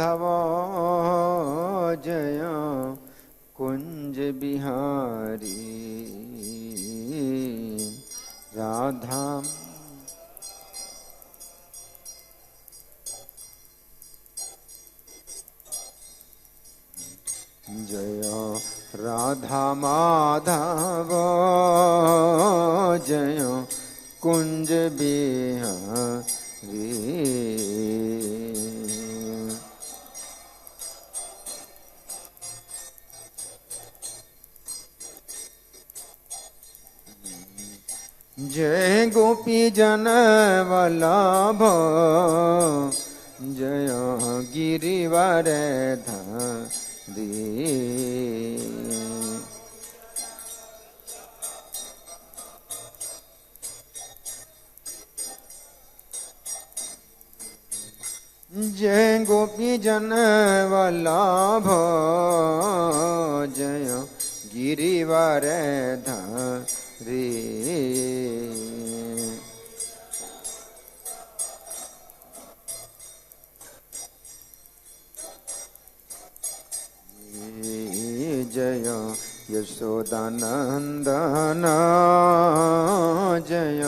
धव जय कुंज बिहारी राधा। जय राधा माधव जय कुंज बिहारी। जय गोपी जन वल्लभ जय गिरिवर धारी। जय गोपी जन वल्लभ जय गिरिवर धारी। जय यशोदानंदन जय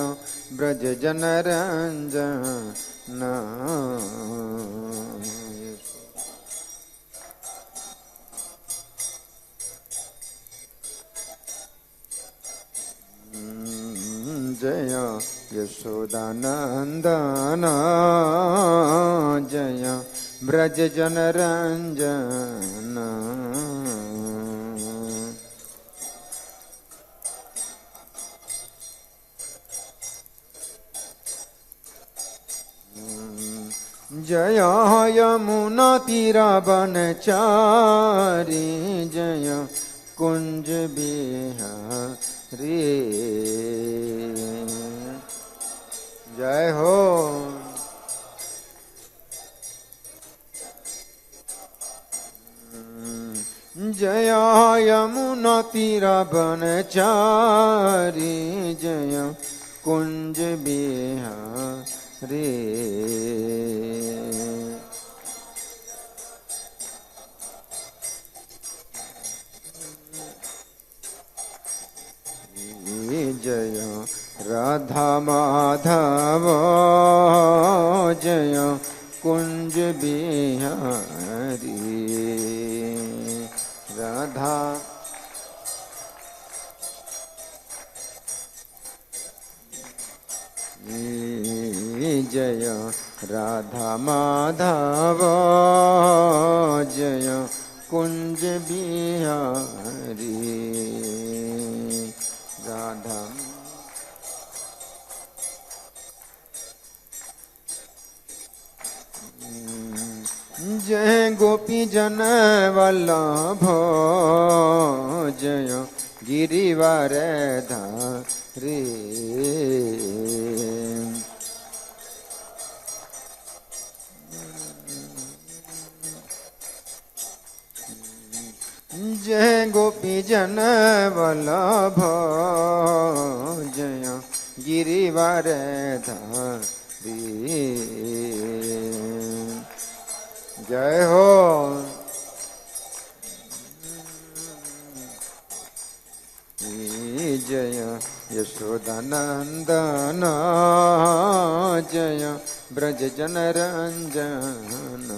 ब्रज जन रंजन। जय यशोदानंदन जय ब्रज जन रंजन। जय यमुना तीरा बनचारी जय कुंज बिहारी। जय हो। जय यमुना तीरा बनचारी जय कुंज बिहारी। जय राधा माधव जय कुंज बिहारी। राधा जय राधा माधव जय कुंज बिहारी। राधा जय गोपी जन वल्लभ जय गिरिवर धारी। जय गोपी जन वल्लभ जय गिरिवर धारी। जय हो। जय यशोदानंदन जय ब्रज जन रंजन।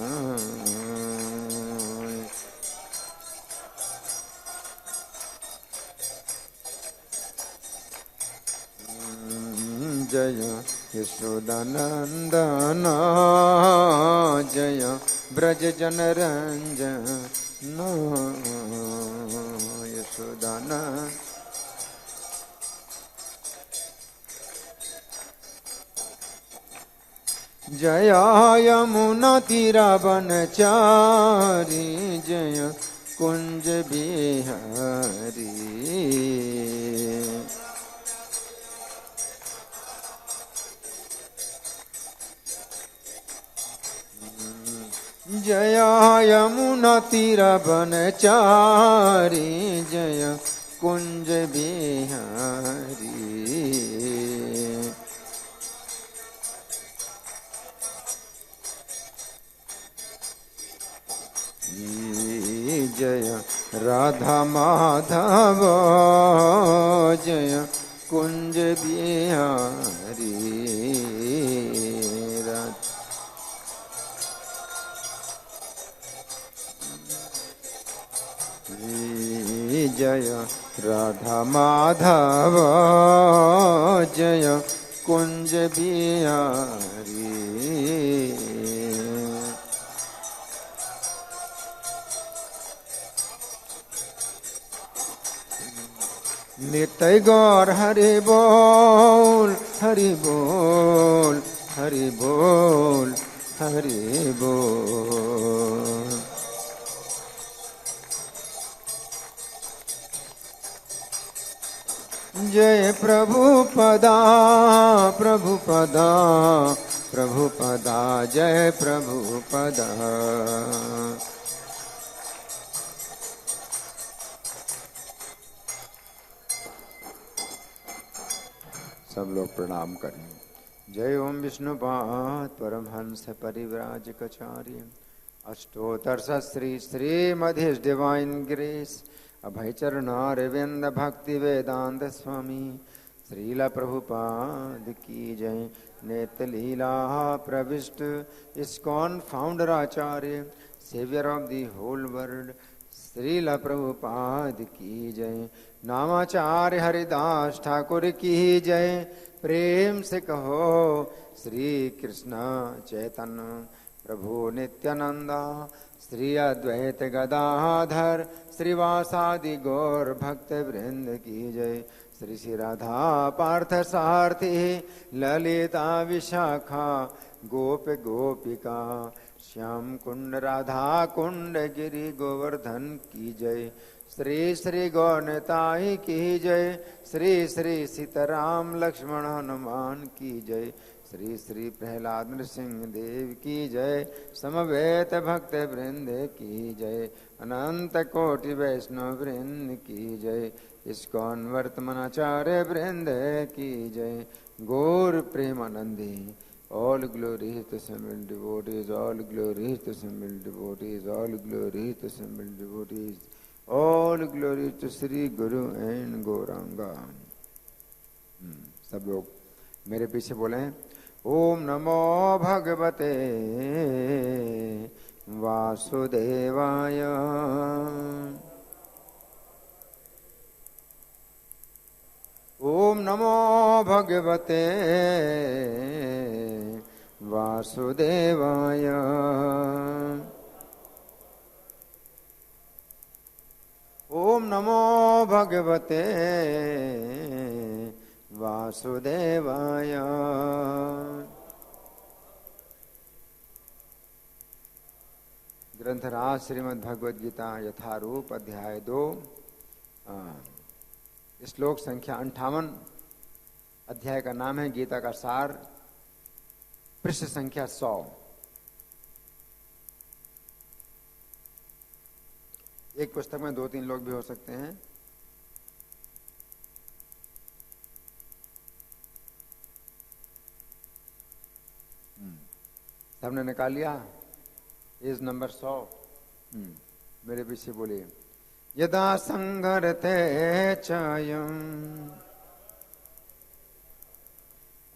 जय यशोदानंदन जय ब्रज जन रंजन। यशोदानंदन जय यमुना तीरा बनचारी जय कुंज बिहारी। जय यमुना तीरा बनचारी जय कुंज बिहारी। जय राधा माधव जय कुंज बिहारी जय राधा माधव जय कुंज बिहारी नित्य गौर हरि बोल हरि बोल हरि बोल हरि बोल। जय प्रभुपदा प्रभुपदा प्रभुपदा जय प्रभुपदा। सब लोग प्रणाम करें। जय ओम विष्णुपाद परमहंस परिव्राजकाचार्य अष्टोत्तर श्री श्रीमद् डिवाइन ग्रेस अभयचरणारविंद भक्ति वेदांत स्वामी श्रीला प्रभुपाद की जय। नेत्र लीला प्रविष्ट ISKCON founder acharya saviour of the whole world Srila Prabhupada की जय। नामाचार्य हरिदास ठाकुर की जय। प्रेम से कहो श्री कृष्ण चैतन्य प्रभु नित्यानंदा श्री अद्वैत गदाधर श्रीवासादि गौर भक्त वृंद की जय। श्री श्री राधा पार्थ सारथी ललिता विशाखा गोप गोपिका श्याम कुंड राधा कुंड गिरि गोवर्धन की जय। श्री श्री गौरताई की जय। श्री श्री सीताराम लक्ष्मण हनुमान की जय। श्री श्री प्रहलाद नृसिंह देव की जय। समवेत भक्त वृंद की जय। अनंत कोटि वैष्णव वृंद की जय। इस्कॉन वर्तमानाचार्य वृंद की जय। गौर Premanandi all glory to assembled devotees, all glory to assembled devotees, all glory to assembled devotees, all glory to Sri Guru and Gauranga। सब लोग मेरे पीछे बोले ओम नमो भगवते वासुदेवाय। ओम नमो भगवते वासुदेवाय। ओम नमो भगवते वासुदेवाय। ग्रंथराज श्रीमद् भगवद गीता यथारूप अध्याय 2 श्लोक संख्या 58। अध्याय का नाम है गीता का सार। पृष्ठ संख्या 100। एक पुस्तक में 2-3 लोग भी हो सकते हैं। सबने निकाल लिया? Page number 100। मेरे पीछे बोलिए। यदा संघरते चायम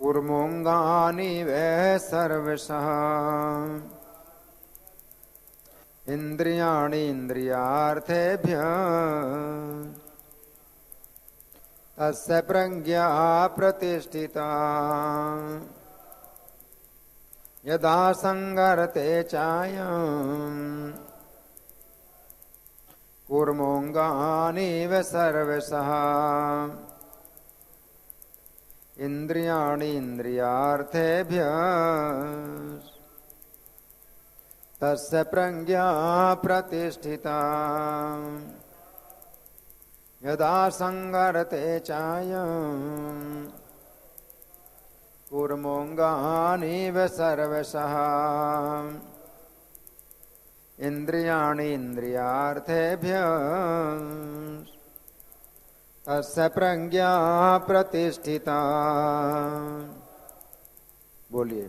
कुर्मोंगानि वै सर्वशः इंद्रियाणि इंद्रियार्थेभ्यः तस्य प्रज्ञा प्रतिष्ठिता। यदा संघरते चायम् कुर्मोंगानि वै सर्वशः इंद्रियाणि इंद्रियार्थेभ्यः तस्य प्रज्ञा प्रतिष्ठिता। यदा संघरते चायम् कुर्मोंगानि वै सर्वशः इंद्रियाणि इंद्रियार्थेभ्यः तस्य प्रज्ञा प्रतिष्ठिता। बोलिए।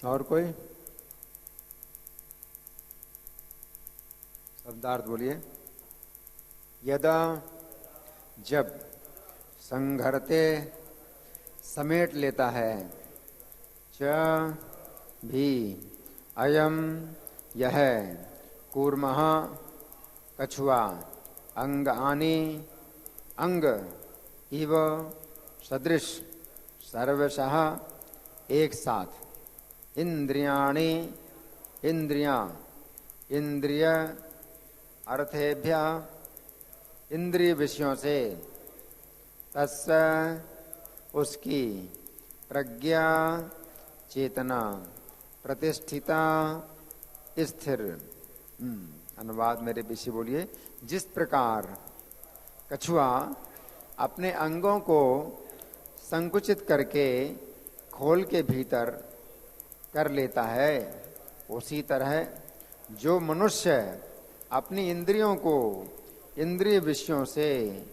और कोई शब्दार्थ बोलिए। यदा जब, संघरते समेट लेता है, च भी अयम यह, कूर्मः कछुआ, अंगानि अंग, इव सदृश, सर्वशः एक साथ, इंद्रियाणि इंद्रियां, इंद्रिय अर्थेभ्य इंद्रिय विषयों से, तस्य उसकी, प्रज्ञा चेतना, प्रतिष्ठिता स्थिर। अनुवाद मेरे पीछे बोलिए। जिस प्रकार कछुआ अपने अंगों को संकुचित करके खोल के भीतर कर लेता है, उसी तरह जो मनुष्य अपनी इंद्रियों को इंद्रिय विषयों से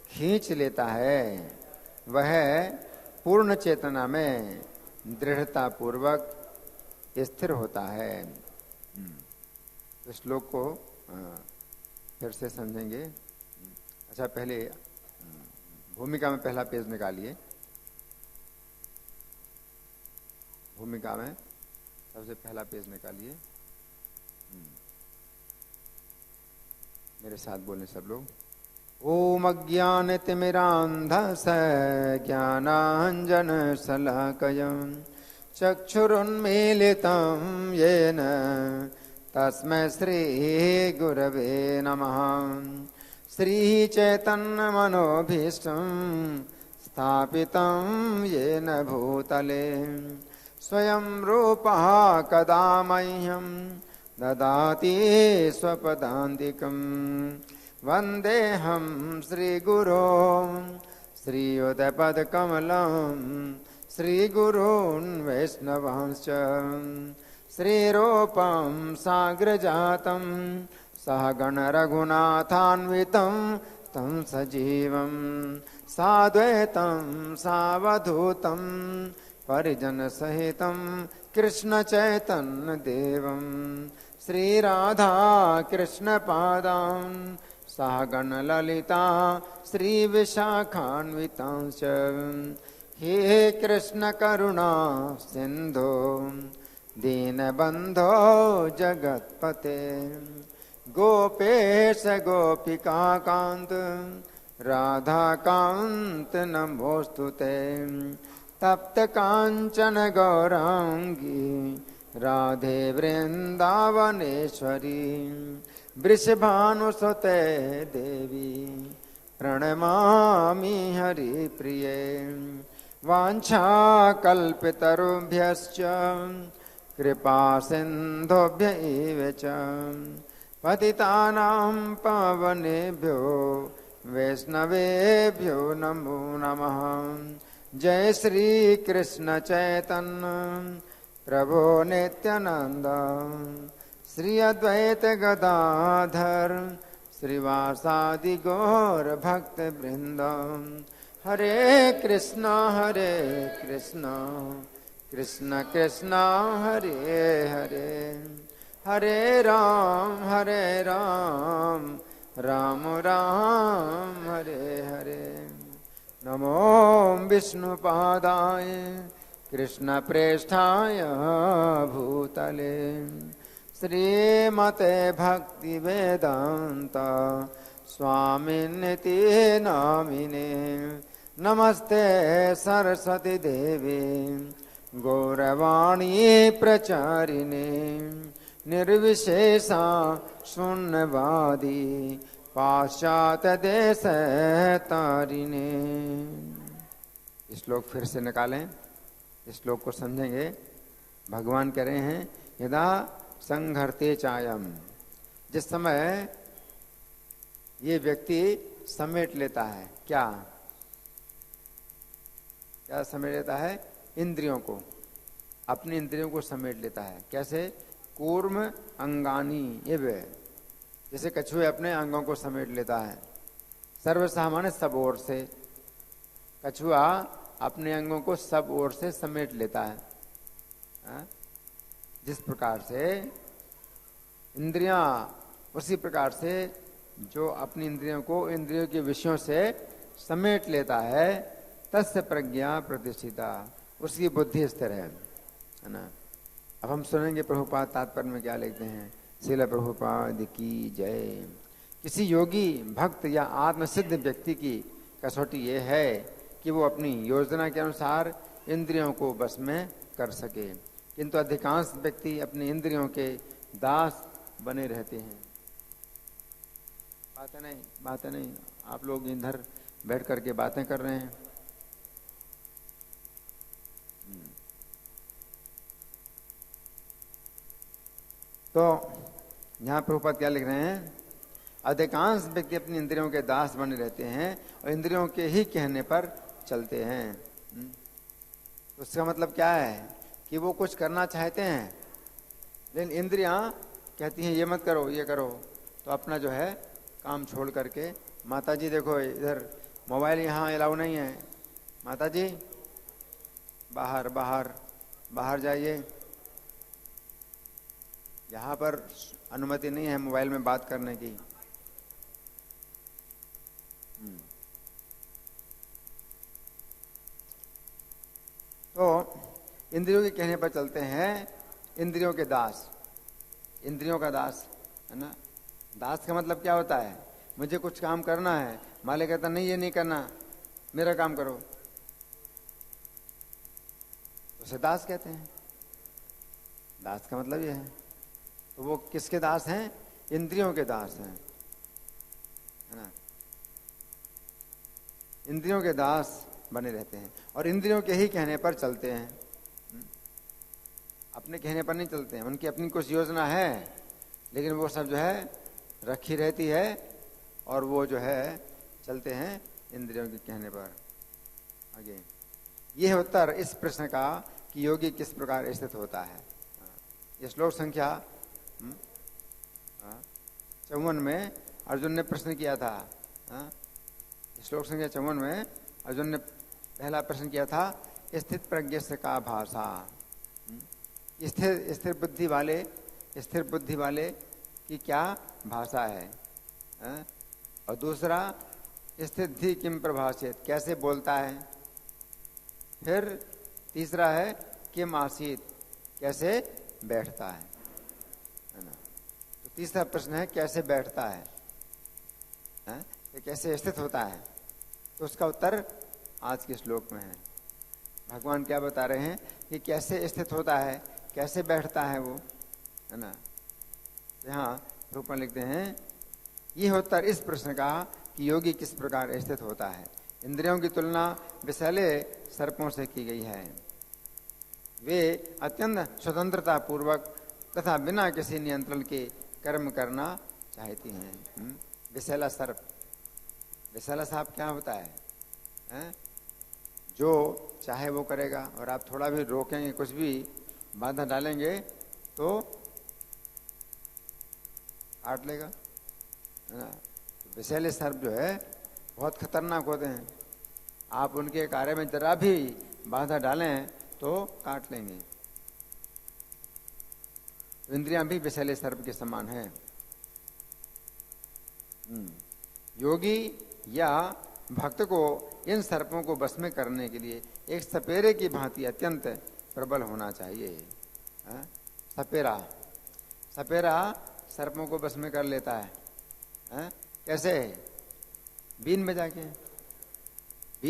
खींच लेता है, वह पूर्ण चेतना में दृढ़ता पूर्वक स्थिर होता है। इस श्लोक को फिर से समझेंगे। अच्छा, पहले भूमिका में पहला पेज निकालिए। भूमिका में सबसे पहला पेज निकालिए। मेरे साथ बोलें सब लोग। ओम अज्ञानतिमिरान्धस्य ज्ञानाञ्जनशलाकया चक्षुरुन्मीलितं येन तस्मै श्रीगुरवे नमः। श्रीचैतन्यमनोभीष्टं स्थापितं येन भूतले स्वयं रूपः कदा मह्यं ददाति स्वपदान्तिकम्। वन्देऽहं श्रीगुरो श्रीयुतपदकमलं श्रीगुरून् वैष्णवांश्च। श्रीरूपं साग्रजातं सहगण रघुनाथान्वितं तं सजीवं साद्वैतं सावधूतं परिजनसहितं कृष्णचैतन्यदेवं श्रीराधा कृष्णपादान् सहगण ललिता श्रीविशाखान्वितांश्च। हे कृष्ण करुणा सिन्धो दीनबन्धो जगत्पते गोपेश गोपिकान्त राधाकान्त नमोऽस्तुते। तप्त कांचन गौरांगी राधे वृंदावनेश्वरी वृषभानुसुते देवी प्रणमामि हरिप्रिये। वाञ्छाकल्पतरुभ्यश्च कृपा सिन्धुभ्य एव च पतितानां पावनेभ्यो वैष्णवेभ्यो नमो नमः। जय श्री कृष्ण चैतन्य प्रभो नित्यानंद श्री अद्वैत गदाधर श्रीवासादि गौर भक्त वृंद। हरे कृष्णा कृष्ण कृष्ण हरे हरे, हरे राम राम राम हरे हरे। नमो विष्णुपादाय कृष्णप्रेष्ठाय भूतले श्रीमते भक्तिवेदान्त स्वामिनिति नामिने। नमस्ते सरस्वती देवी गौरवाणी प्रचारिणे निर्विशेषा शून्यवादी पाश्चात्य देश तारिणे। इस श्लोक फिर से निकालें, इस श्लोक को समझेंगे। भगवान कह रहे हैं यदा संघर्ते चायम, जिस समय ये व्यक्ति समेट लेता है, क्या समेट लेता है? इंद्रियों को, अपनी इंद्रियों को समेट लेता है। कैसे? कूर्म अंगानी इव, जैसे कछुए अपने अंगों को समेट लेता है। सर्वसामान्य सब ओर से, कछुआ अपने अंगों को सब ओर से समेट लेता है। जिस प्रकार से इंद्रियां, उसी प्रकार से जो अपनी इंद्रियों को इंद्रियों के विषयों से समेट लेता है, तस्य प्रज्ञा प्रतिष्ठिता, उसकी बुद्धि स्थिर है ना। अब हम सुनेंगे प्रभुपाद तात्पर्य में क्या लिखते हैं। श्रील प्रभुपाद की जय। किसी योगी, भक्त या आत्मसिद्ध व्यक्ति की कसौटी ये है कि वो अपनी योजना के अनुसार इंद्रियों को बस में कर सके, किंतु अधिकांश व्यक्ति अपनी इंद्रियों के दास बने रहते हैं। बातें नहीं, आप लोग इधर बैठ करके बातें कर रहे हैं। तो यहाँ प्रभुपाद क्या लिख रहे हैं, अधिकांश व्यक्ति अपनी इंद्रियों के दास बने रहते हैं और इंद्रियों के ही कहने पर चलते हैं। तो उसका मतलब क्या है कि वो कुछ करना चाहते हैं, लेकिन इंद्रियां कहती हैं ये मत करो, ये करो, तो अपना जो है काम छोड़ करके, माता जी देखो इधर मोबाइल यहाँ अलाउ नहीं है, माता जी बाहर बाहर बाहर जाइए, यहाँ पर अनुमति नहीं है मोबाइल में बात करने की। तो इंद्रियों के कहने पर चलते हैं, इंद्रियों के दास, इंद्रियों का दास है ना। दास का मतलब क्या होता है, मुझे कुछ काम करना है, मालिक कहता नहीं ये नहीं करना, मेरा काम करो, उसे दास कहते हैं। दास का मतलब ये है। तो वो किसके दास हैं, इंद्रियों के दास हैं, है ना। इंद्रियों के दास बने रहते हैं और इंद्रियों के ही कहने पर चलते हैं, अपने कहने पर नहीं चलते हैं। उनकी अपनी कुछ योजना है, लेकिन वो सब जो है रखी रहती है और वो जो है चलते हैं इंद्रियों के कहने पर। आगे ये है उत्तर इस प्रश्न का कि योगी किस प्रकार स्थित होता है। ये श्लोक संख्या 54 में अर्जुन ने प्रश्न किया था। श्लोक संख्या 54 में अर्जुन ने पहला प्रश्न किया था, स्थित प्रज्ञ से का भाषा। स्थिर बुद्धि वाले की क्या भाषा है। और दूसरा, स्थित धी किम प्रभाषित, कैसे बोलता है। फिर तीसरा है किम आसीत, कैसे बैठता है ना। तो तीसरा प्रश्न है कैसे बैठता है, कैसे स्थित होता है। तो उसका उत्तर आज के श्लोक में है। भगवान क्या बता रहे हैं कि कैसे स्थित होता है, कैसे बैठता है वो, है ना। यहाँ रूप में लिखते हैं, ये उत्तर इस प्रश्न का कि योगी किस प्रकार स्थित होता है। इंद्रियों की तुलना विषैले सर्पों से की गई है। वे अत्यंत स्वतंत्रता पूर्वक तथा बिना किसी नियंत्रण के कर्म करना चाहती हैं। विषैला सर्प, विषैला सांप क्या होता है? जो चाहे वो करेगा, और आप थोड़ा भी रोकेंगे, कुछ भी बाधा डालेंगे तो काट लेगा, है ना। तो विषैले सर्प जो है बहुत खतरनाक होते हैं। आप उनके कार्य में जरा भी बाधा डालें तो काट लेंगे। इंद्रियां भी विषैले सर्प के समान है। योगी या भक्त को इन सर्पों को बस में करने के लिए एक सपेरे की भांति अत्यंत प्रबल होना चाहिए। सपेरा सर्पों को बस में कर लेता है। कैसे? बीन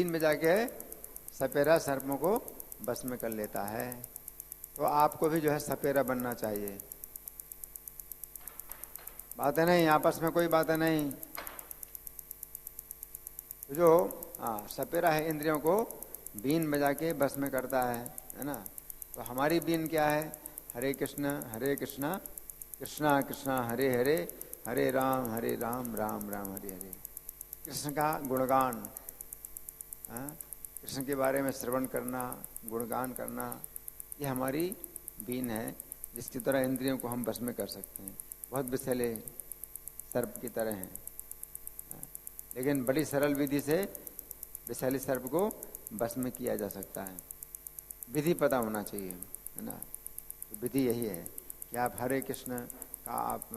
में जाके सपेरा सर्पों को बस में कर लेता है। तो आपको भी जो है सपेरा बनना चाहिए। बातें नहीं, आपस में कोई बातें नहीं। तो जो सपेरा है इंद्रियों को बीन बजा के बस में करता है ना। तो हमारी बीन क्या है? हरे कृष्ण कृष्णा कृष्णा हरे हरे, हरे राम राम राम हरे हरे। कृष्ण का गुणगान, कृष्ण के बारे में श्रवण करना, गुणगान करना, ये हमारी बीन है, जिसकी तरह इंद्रियों को हम बस में कर सकते हैं। बहुत विषैले सर्प की तरह हैं, लेकिन बड़ी सरल विधि से विषैले सर्प को बस में किया जा सकता है। विधि पता होना चाहिए, है ना। तो विधि यही है कि आप हरे कृष्ण का आप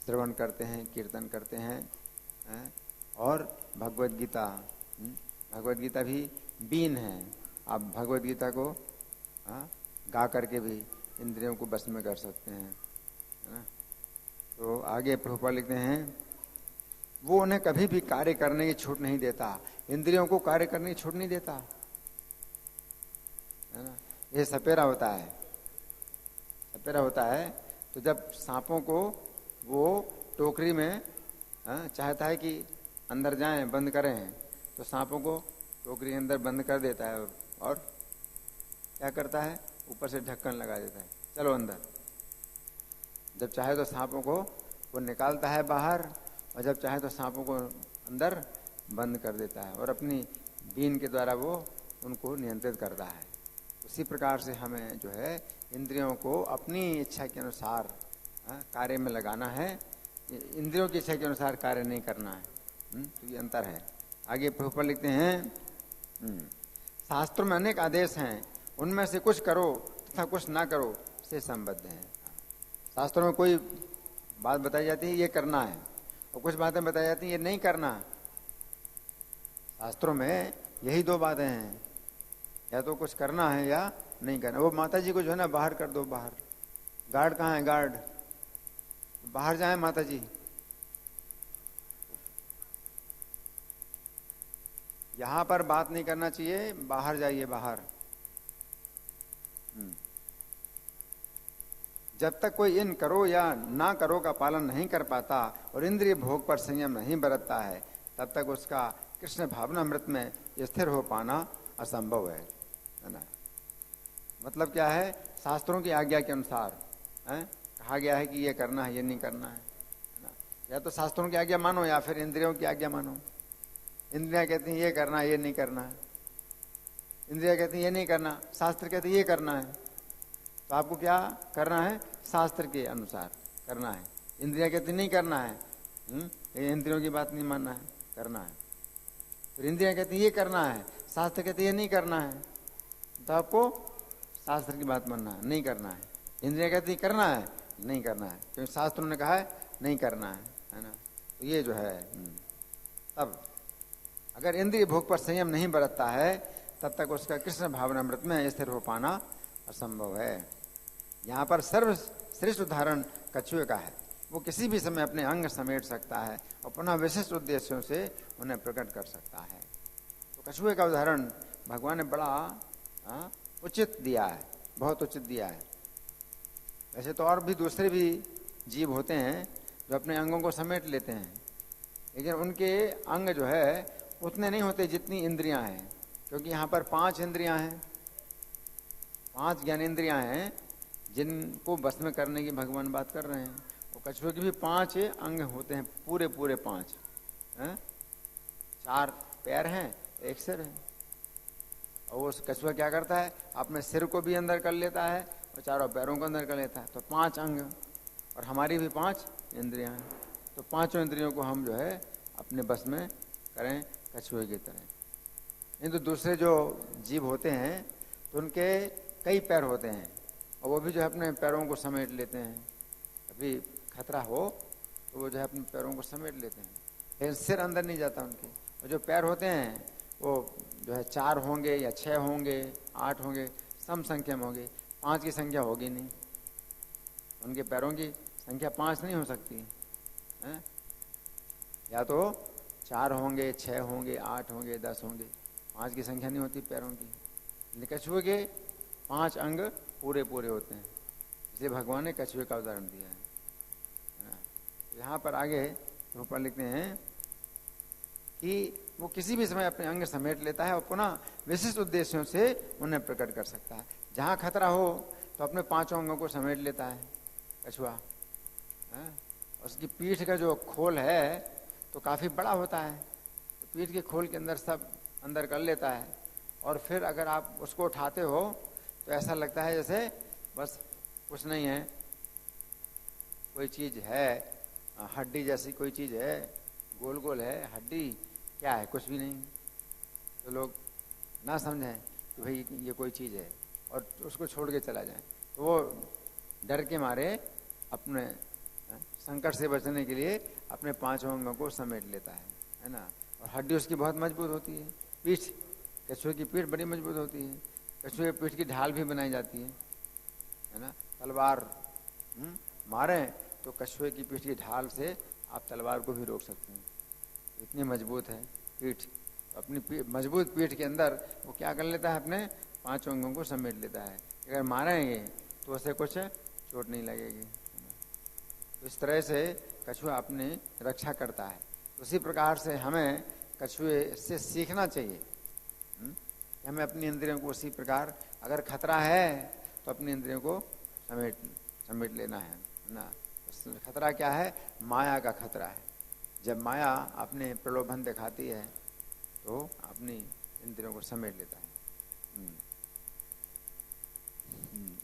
श्रवण करते हैं, कीर्तन करते हैं, और भगवद गीता, भगवद गीता भी बीन है, आप भगवद गीता को गा करके भी इंद्रियों को बस में कर सकते हैं, है ना। तो आगे प्रभुपाद लिखते हैं, वो उन्हें कभी भी कार्य करने की छूट नहीं देता, इंद्रियों को कार्य करने की छूट नहीं देता, है ना। ये सपेरा होता है, सपेरा होता है। तो जब सांपों को वो टोकरी में चाहता है कि अंदर जाएं, बंद करें, तो सांपों को टोकरी के अंदर बंद कर देता है और क्या करता है, ऊपर से ढक्कन लगा देता है, चलो अंदर। जब चाहे तो सांपों को वो निकालता है बाहर, और जब चाहे तो सांपों को अंदर बंद कर देता है, और अपनी बीन के द्वारा वो उनको नियंत्रित करता है। उसी प्रकार से हमें जो है इंद्रियों को अपनी इच्छा के अनुसार कार्य में लगाना है, इंद्रियों की इच्छा के अनुसार कार्य नहीं करना है। तो ये अंतर है। आगे प्रभुपाद लिखते हैं, शास्त्रों में अनेक आदेश हैं, उनमें से कुछ करो तथा कुछ ना करो से संबद्ध है। शास्त्रों में कोई बात बताई जाती है ये करना है, और कुछ बातें बताई जाती हैं ये नहीं करना। शास्त्रों में यही दो बातें हैं, या तो कुछ करना है या नहीं करना। वो माता जी को जो है ना बाहर कर दो, बाहर। गार्ड कहाँ है, गार्ड बाहर जाए माता जी। यहां पर बात नहीं करना चाहिए, बाहर जाइए, बाहर। जब तक कोई इन करो या ना करो का पालन नहीं कर पाता और इंद्रिय भोग पर संयम नहीं बरतता है, तब तक उसका कृष्ण भावनामृत में स्थिर हो पाना असंभव है ना। मतलब क्या है, शास्त्रों की आज्ञा के अनुसार कहा गया है कि ये करना है, ये नहीं करना है ना। या तो शास्त्रों की आज्ञा मानो या फिर इंद्रियों की आज्ञा मानो। इंद्रियां कहती हैं ये करना है, ये नहीं करना है। इंद्रियां कहती हैं ये नहीं करना, शास्त्र कहते हैं ये करना है। तो आपको क्या करना है, शास्त्र के अनुसार करना है। इंद्रियां कहती नहीं करना है, इंद्रियों की बात नहीं मानना है, करना है। फिर इंद्रियां कहती ये करना है, शास्त्र कहते ये नहीं करना है, तो आपको शास्त्र की बात मानना है, नहीं करना है। इंद्रियां कहती करना है, नहीं करना है, क्योंकि शास्त्रों ने कहा है नहीं करना है ना। तो ये जो है, तब अगर इंद्रिय भोग पर संयम नहीं बरतता है, तब तक उसका कृष्ण भावनामृत में स्थिर हो पाना असंभव है। यहाँ पर सर्वश्रेष्ठ उदाहरण कछुए का है। वो किसी भी समय अपने अंग समेट सकता है और पुनः विशिष्ट उद्देश्यों से उन्हें प्रकट कर सकता है। तो कछुए का उदाहरण भगवान ने बड़ा उचित दिया है, बहुत उचित दिया है। वैसे तो और भी दूसरे भी जीव होते हैं जो अपने अंगों को समेट लेते हैं, लेकिन उनके अंग जो है उतने नहीं होते जितनी इंद्रियां हैं, क्योंकि यहाँ पर 5 इंद्रियां हैं, 5 ज्ञानेंद्रियां हैं जिनको बस में करने की भगवान बात कर रहे हैं। और कछुए के भी 5 अंग होते हैं, पूरे पूरे 5 हैं। 4 पैर हैं, 1 सिर है। और वो कछुआ क्या करता है, अपने सिर को भी अंदर कर लेता है और चारों पैरों को अंदर कर लेता है। तो 5 अंग, और हमारी भी 5 इंद्रियां हैं। तो 5 इंद्रियों को हम जो है अपने बस में करें कछुए की तरह। नहीं तो दूसरे जो जीव होते हैं तो उनके कई पैर होते हैं, और वो भी जो है अपने पैरों को समेट लेते हैं। कभी खतरा हो तो वो जो है अपने पैरों को समेट लेते हैं, लेकिन सिर अंदर नहीं जाता उनके। और जो पैर होते हैं वो जो है 4 होंगे या 6 होंगे, 8 होंगे, सम संख्या में होंगे। 5 की संख्या होगी नहीं, उनके पैरों की संख्या 5 नहीं हो सकती है। या तो 4 होंगे, 6 होंगे, 8 होंगे, 10 होंगे, 5 की संख्या नहीं होती पैरों की। कछुए के 5 अंग पूरे पूरे होते हैं, इसलिए भगवान ने कछुए का उदाहरण दिया है। यहाँ पर आगे ऊपर लिखते हैं कि वो किसी भी समय अपने अंग समेट लेता है और पुनः विशिष्ट उद्देश्यों से उन्हें प्रकट कर सकता है। जहाँ खतरा हो तो अपने 5 अंगों को समेट लेता है कछुआ। उसकी पीठ का जो खोल है तो काफ़ी बड़ा होता है, तो पीठ के खोल के अंदर सब अंदर कर लेता है। और फिर अगर आप उसको उठाते हो तो ऐसा लगता है जैसे बस कुछ नहीं है, कोई चीज़ है, हड्डी जैसी कोई चीज़ है, गोल गोल है हड्डी, क्या है, कुछ भी नहीं। तो लोग ना समझें कि भाई ये कोई चीज़ है और उसको छोड़ के चला जाए, तो वो डर के मारे अपने संकट से बचने के लिए अपने पांचों अंगों को समेट लेता है ना। और हड्डी उसकी बहुत मजबूत होती है। पीठ, कछुए की पीठ बड़ी मजबूत होती है। कछुए की पीठ की ढाल भी बनाई जाती है ना। तलवार मारे तो कछुए की पीठ की ढाल से आप तलवार को भी रोक सकते हैं, इतनी मजबूत है पीठ। तो अपनी मजबूत पीठ के अंदर वो क्या कर लेता है, अपने पांचों अंगों को समेट लेता है। अगर मारेंगे तो उसे कुछ चोट नहीं लगेगी। तो इस तरह से कछुआ अपनी रक्षा करता है। उसी प्रकार से हमें कछुए से सीखना चाहिए कि हमें अपनी इंद्रियों को उसी प्रकार, अगर खतरा है तो अपनी इंद्रियों को समेट लेना है ना। खतरा क्या है? माया का खतरा है। जब माया अपने प्रलोभन दिखाती है तो अपनी इंद्रियों को समेट लेता है।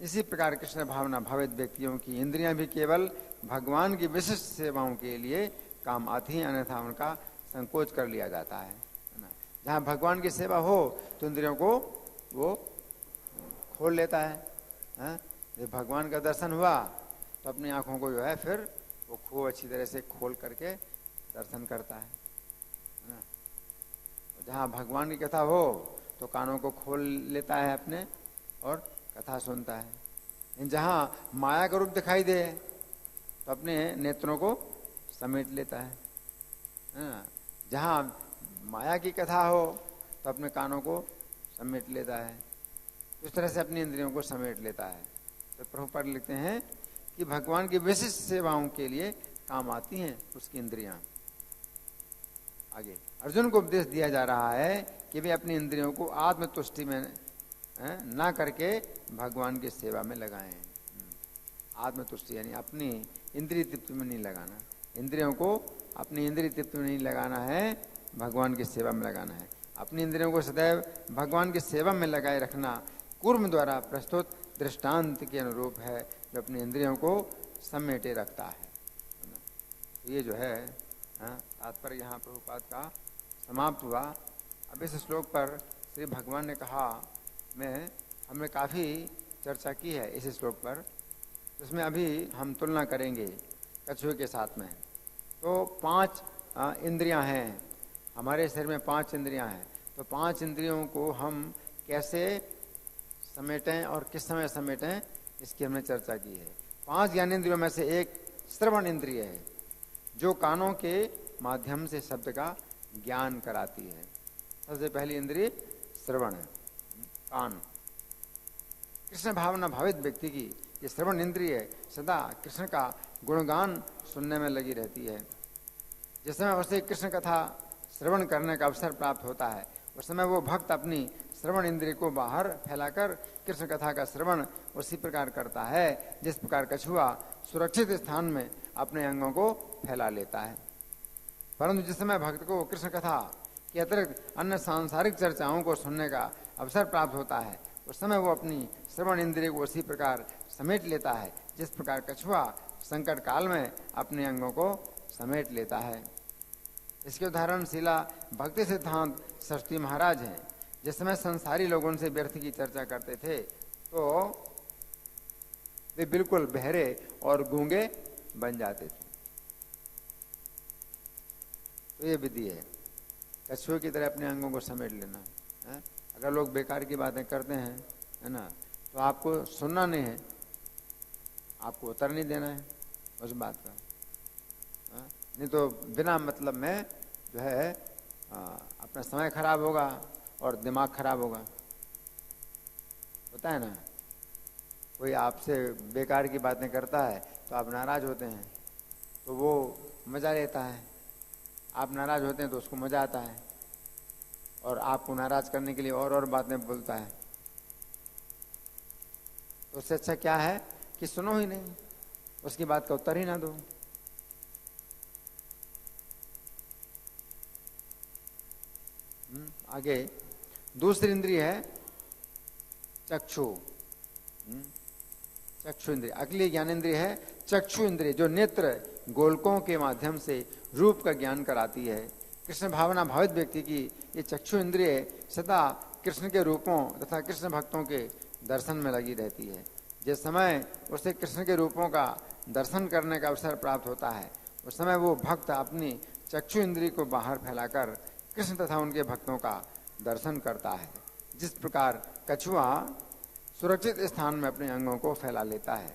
इसी प्रकार कृष्ण भावना भावित व्यक्तियों की इंद्रियां भी केवल भगवान की विशिष्ट सेवाओं के लिए काम आती हैं, अन्यथा उनका संकोच कर लिया जाता है ना। जहाँ भगवान की सेवा हो तो इंद्रियों को वो खोल लेता है। जब भगवान का दर्शन हुआ तो अपनी आंखों को जो है फिर वो खूब अच्छी तरह से खोल करके दर्शन करता है ना। जहाँ भगवान की कथा हो तो कानों को खोल लेता है अपने और कथा सुनता है। जहाँ माया का रूप दिखाई दे तो अपने नेत्रों को समेट लेता है ना। जहाँ माया की कथा हो तो अपने कानों को समेट लेता है। इस तरह से अपनी इंद्रियों को समेट लेता है। तो प्रभुपाद लिखते हैं कि भगवान की विशिष्ट सेवाओं के लिए काम आती हैं उसकी इंद्रियां। आगे अर्जुन को उपदेश दिया जा रहा है कि वे अपनी इंद्रियों को आत्मतुष्टि में ना करके भगवान की सेवा में लगाएं। आत्मतुष्टि यानी अपनी इंद्रिय तृप्ति में नहीं लगाना, इंद्रियों को अपनी इंद्रिय तृप्ति में नहीं लगाना है, भगवान की सेवा में लगाना है। अपनी इंद्रियों को सदैव भगवान की सेवा में लगाए रखना कूर्म द्वारा प्रस्तुत दृष्टांत के अनुरूप है, जो अपनी इंद्रियों को समेटे रखता है। ये जो है तात्पर्य यहाँ प्रभुपाद का समाप्त हुआ। अब इस श्लोक पर श्री भगवान ने कहा, हमने काफ़ी चर्चा की है इस श्लोक पर, इसमें अभी हम तुलना करेंगे कछुए के साथ में। तो 5 इंद्रियां हैं हमारे शरीर में, 5 इंद्रियां हैं। तो 5 इंद्रियों को हम कैसे समेटें और किस समय समेटें, इसकी हमने चर्चा की है। 5 ज्ञानेंद्रियों में से एक श्रवण इंद्रिय है, जो कानों के माध्यम से शब्द का ज्ञान कराती है। सबसे पहली इंद्रिय श्रवण है, कान। कृष्ण भावना भावित व्यक्ति की ये श्रवण इंद्रिय सदा कृष्ण का गुणगान सुनने में लगी रहती है। जिस समय उसे कृष्ण कथा श्रवण करने का अवसर प्राप्त होता है, उस समय वो भक्त अपनी श्रवण इंद्रिय को बाहर फैलाकर कृष्ण कथा का श्रवण उसी प्रकार करता है जिस प्रकार कछुआ सुरक्षित स्थान में अपने अंगों को फैला लेता है। परंतु जिस समय भक्त को कृष्ण कथा के अतिरिक्त अन्य सांसारिक चर्चाओं को सुनने का अवसर प्राप्त होता है, उस समय वो अपनी श्रवण इंद्रिय को उसी प्रकार समेट लेता है जिस प्रकार कछुआ संकट काल में अपने अंगों को समेट लेता है। इसके उदाहरण शिला भक्ति सिद्धांत सरस्वती महाराज हैं। जिस समय संसारी लोग उनसे व्यर्थ की चर्चा करते थे तो वे बिल्कुल बहरे और गूंगे बन जाते थे। तो ये विधि है कछुए की तरह अपने अंगों को समेट लेना है। अगर लोग बेकार की बातें करते हैं, है ना, तो आपको सुनना नहीं है, आपको उत्तर नहीं देना है उस बात का। नहीं तो बिना मतलब में जो है अपना समय खराब होगा और दिमाग खराब होगा। होता है ना, कोई आपसे बेकार की बातें करता है तो आप नाराज होते हैं, तो वो मजा लेता है। आप नाराज होते हैं तो उसको मजा आता है और आपको नाराज करने के लिए और बातें बोलता है। तो उससे अच्छा क्या है कि सुनो ही नहीं, उसकी बात का उत्तर ही ना दो। आगे दूसरी इंद्रिय है चक्षु। चक्षु इंद्रिय अगली ज्ञानेंद्रिय है चक्षु इंद्रिय, जो नेत्र गोलकों के माध्यम से रूप का ज्ञान कराती है। कृष्ण भावना भावित व्यक्ति की ये चक्षु इंद्रिय सदा कृष्ण के रूपों तथा कृष्ण भक्तों के दर्शन में लगी रहती है। जिस समय उसे कृष्ण के रूपों का दर्शन करने का अवसर प्राप्त होता है, उस समय वो भक्त अपनी चक्षु इंद्रिय को बाहर फैलाकर कृष्ण तथा उनके भक्तों का दर्शन करता है। जिस प्रकार कछुआ सुरक्षित स्थान में अपने अंगों को फैला लेता है,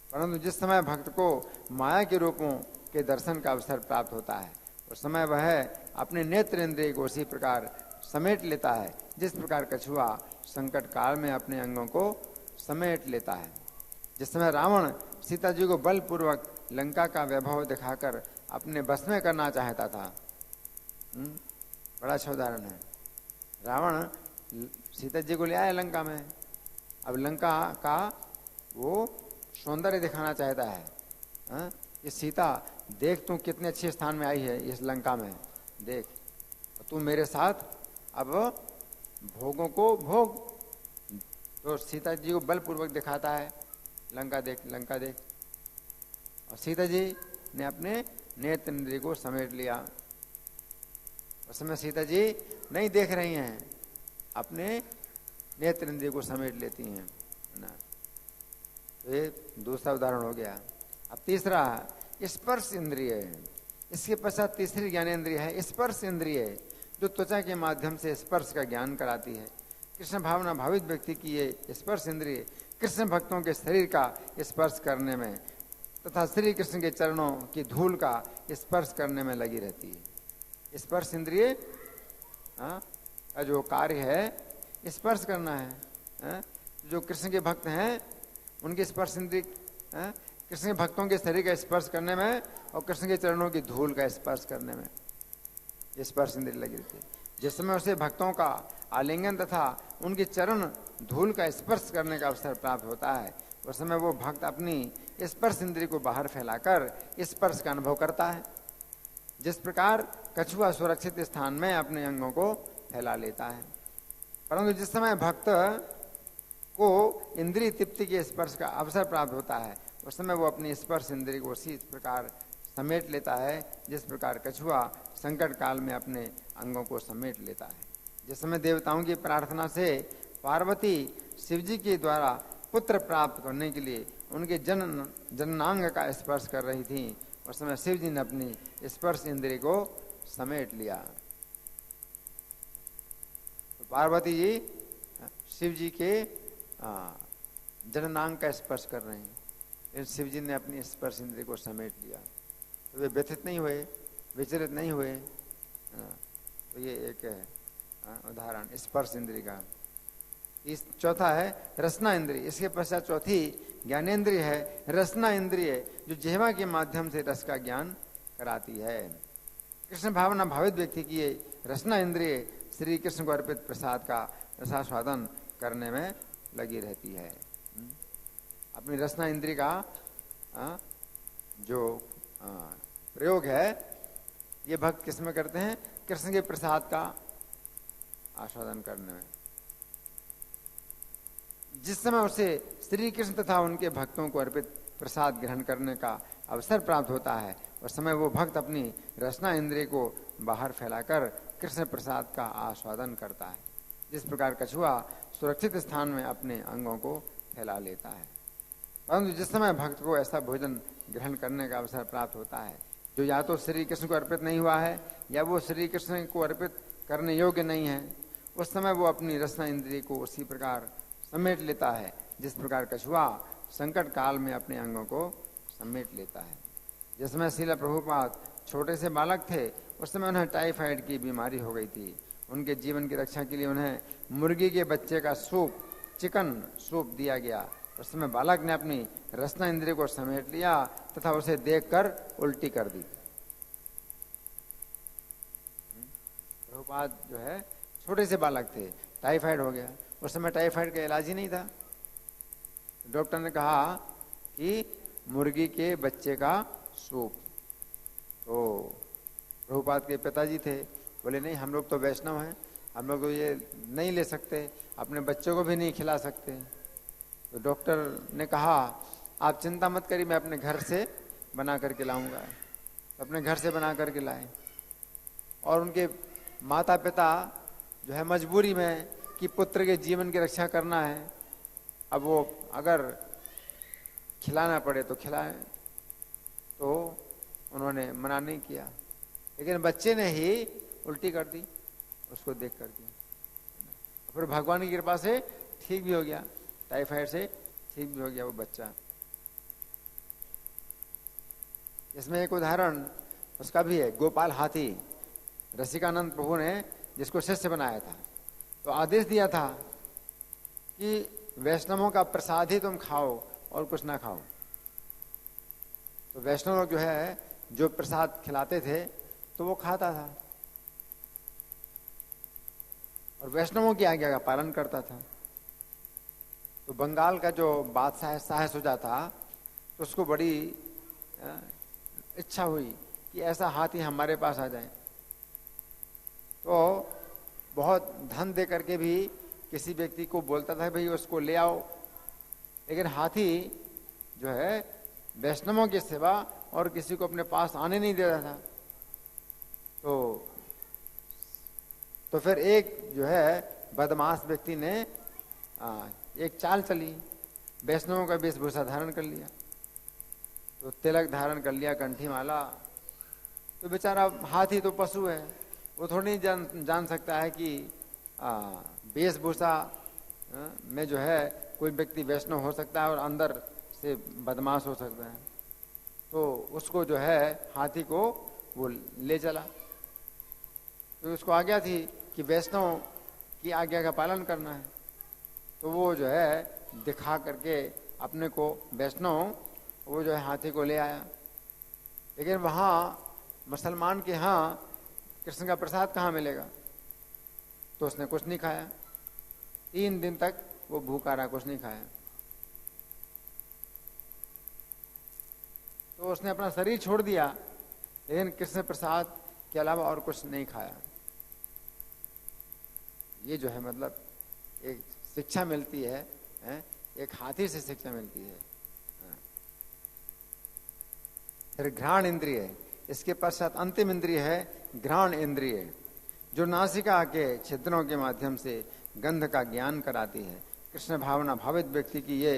परंतु जिस समय भक्त को माया के रूपों के दर्शन का अवसर प्राप्त होता है, उस समय वह अपने नेत्र इंद्रिय को उसी प्रकार समेट लेता है जिस प्रकार कछुआ संकट काल में अपने अंगों को समेट लेता है। जिस समय रावण सीता जी को बलपूर्वक लंका का वैभव दिखाकर अपने बस में करना चाहता था, बड़ा अच्छा उदाहरण है। रावण सीता जी को ले आया लंका में, अब लंका का वो सौंदर्य दिखाना चाहता है। ये सीता देख तू कितने अच्छे स्थान में आई है इस लंका में, देख तू मेरे साथ अब भोगों को भोग। तो सीता जी को बलपूर्वक दिखाता है, लंका देख लंका देख। और सीता जी ने अपने नेत्र इंद्रिय को समेट लिया। उस समय सीता जी नहीं देख रही हैं, अपने नेत्र इंद्रिय को समेट लेती हैं ना। तो ये दूसरा उदाहरण हो गया। अब तीसरा स्पर्श इंद्रिय। इसके पश्चात तीसरी ज्ञानेंद्रिय है स्पर्श इंद्रिय, जो त्वचा के माध्यम से स्पर्श का ज्ञान कराती है। कृष्ण भावना भावित व्यक्ति की ये स्पर्श इंद्रिय कृष्ण भक्तों के शरीर का स्पर्श करने में तथा श्री कृष्ण के चरणों की धूल का स्पर्श करने में लगी रहती है। स्पर्श इंद्रिय का जो कार्य है स्पर्श करना है। जो कृष्ण के भक्त हैं उनके स्पर्श इंद्रिय कृष्ण के भक्तों के शरीर का स्पर्श करने में और कृष्ण के चरणों की धूल का स्पर्श करने में स्पर्श इंद्रिय लगी रहती है। जिस समय उसे भक्तों का आलिंगन तथा उनके चरण धूल का स्पर्श करने का अवसर प्राप्त होता है, उस समय वो भक्त अपनी स्पर्श इंद्रिय को बाहर फैलाकर स्पर्श का अनुभव करता है। जिस प्रकार कछुआ सुरक्षित स्थान में अपने अंगों को फैला लेता है, परंतु जिस समय भक्त को इंद्रिय तृप्ति के स्पर्श का अवसर प्राप्त होता है, उस समय वो अपनी स्पर्श इंद्रिय को उसी प्रकार समेट लेता है जिस प्रकार कछुआ संकट काल में अपने अंगों को समेट लेता है। जिस समय देवताओं की प्रार्थना से पार्वती शिवजी के द्वारा पुत्र प्राप्त करने के लिए उनके जननांग का स्पर्श कर रही थी, उस समय शिव जी ने अपनी स्पर्श इंद्रिय को समेट लिया। तो पार्वती जी शिव जी के जननांग का स्पर्श कर रहे हैं, शिव जी ने अपनी स्पर्श इंद्रिय को समेट लिया। तो वे व्यथित नहीं हुए, विचलित नहीं हुए। तो ये एक उदाहरण स्पर्श इंद्रिय का। इस चौथा है रसना इंद्रिय। इसके पश्चात चौथी ज्ञानेंद्रिय है रसना इंद्रिय, जो जिह्वा के माध्यम से रस का ज्ञान कराती है। कृष्ण भावना भावित व्यक्ति की ये रसना इंद्रिय श्री कृष्ण को अर्पित प्रसाद का रसास्वादन करने में लगी रहती है। अपनी रसना इंद्रिय का जो प्रयोग है ये भक्त किस में करते हैं? कृष्ण के प्रसाद का आस्वादन करने में। जिस समय उसे श्री कृष्ण तथा उनके भक्तों को अर्पित प्रसाद ग्रहण करने का अवसर प्राप्त होता है, उस समय वो भक्त अपनी रसना इंद्रिय को बाहर फैलाकर कृष्ण प्रसाद का आस्वादन करता है। जिस प्रकार कछुआ सुरक्षित स्थान में अपने अंगों को फैला लेता है, परंतु जिस समय भक्त को ऐसा भोजन ग्रहण करने का अवसर प्राप्त होता है जो या तो श्री कृष्ण को अर्पित नहीं हुआ है या वो श्री कृष्ण को अर्पित करने योग्य नहीं है, उस समय वो अपनी रसना इंद्रिय को उसी प्रकार समेट लेता है जिस प्रकार कछुआ संकट काल में अपने अंगों को समेट लेता है। जिस समय श्रील प्रभुपाद छोटे से बालक थे, उस समय उन्हें टाइफाइड की बीमारी हो गई थी। उनके जीवन की रक्षा के लिए उन्हें मुर्गी के बच्चे का सूप, चिकन सूप दिया गया। उस समय बालक ने अपनी रसना इंद्रिय को समेट लिया तथा उसे देखकर उल्टी कर दी। प्रभुपाद जो है छोटे से बालक थे, टाइफाइड हो गया। उस समय टाइफाइड का इलाज ही नहीं था। डॉक्टर ने कहा कि मुर्गी के बच्चे का सूप। तो प्रभुपाद के पिताजी थे, बोले नहीं हम लोग तो वैष्णव हैं, हम लोग तो ये नहीं ले सकते, अपने बच्चों को भी नहीं खिला सकते। तो डॉक्टर ने कहा आप चिंता मत करिए, मैं अपने घर से बना करके लाऊंगा। अपने घर से बना करके लाए और उनके माता पिता जो है मजबूरी में कि पुत्र के जीवन की रक्षा करना है। अब वो अगर खिलाना पड़े तो खिलाएं, तो उन्होंने मना नहीं किया। लेकिन बच्चे ने ही उल्टी कर दी उसको देख करके। फिर भगवान की कृपा से ठीक भी हो गया, टाइफाइड से ठीक भी हो गया वो बच्चा। इसमें एक उदाहरण उसका भी है, गोपाल हाथी। रसिकानंद प्रभु ने जिसको शिष्य बनाया था, तो आदेश दिया था कि वैष्णवों का प्रसाद ही तुम खाओ और कुछ ना खाओ। तो वैष्णव लोग जो है जो प्रसाद खिलाते थे तो वो खाता था और वैष्णवों की आज्ञा का पालन करता था। तो बंगाल का जो बादशाह शाह सुजा था, तो उसको बड़ी इच्छा हुई कि ऐसा हाथी हमारे पास आ जाए। तो बहुत धन दे करके भी किसी व्यक्ति को बोलता था भाई उसको ले आओ, लेकिन हाथी जो है वैष्णवों की सेवा और किसी को अपने पास आने नहीं देता था। तो फिर एक जो है बदमाश व्यक्ति ने एक चाल चली, वैष्णवों का वेशभूषा धारण कर लिया, तो तिलक धारण कर लिया, कंठी माला। तो बेचारा हाथी तो पशु है, वो थोड़ी नहीं जान सकता है कि वेशभूषा में जो है कोई व्यक्ति वैष्णव हो सकता है और अंदर से बदमाश हो सकता है। तो उसको जो है हाथी को वो ले चला। तो उसको आज्ञा थी कि वैष्णव की आज्ञा का पालन करना है। तो वो जो है दिखा करके अपने को वैष्णव वो जो है हाथी को ले आया। लेकिन वहाँ मुसलमान के यहाँ कृष्ण का प्रसाद कहाँ मिलेगा? तो उसने कुछ नहीं खाया, 3 दिन तक वो भूखा रहा, कुछ नहीं खाया। तो उसने अपना शरीर छोड़ दिया, लेकिन कृष्ण प्रसाद के अलावा और कुछ नहीं खाया। ये जो है मतलब एक शिक्षा मिलती है, एक हाथी से शिक्षा मिलती है। फिर घ्राण इंद्रिय, इसके पश्चात अंतिम इंद्रिय है घ्राण इंद्रिय, जो नासिका के छिद्रों के माध्यम से गंध का ज्ञान कराती है। कृष्ण भावना भावित व्यक्ति की ये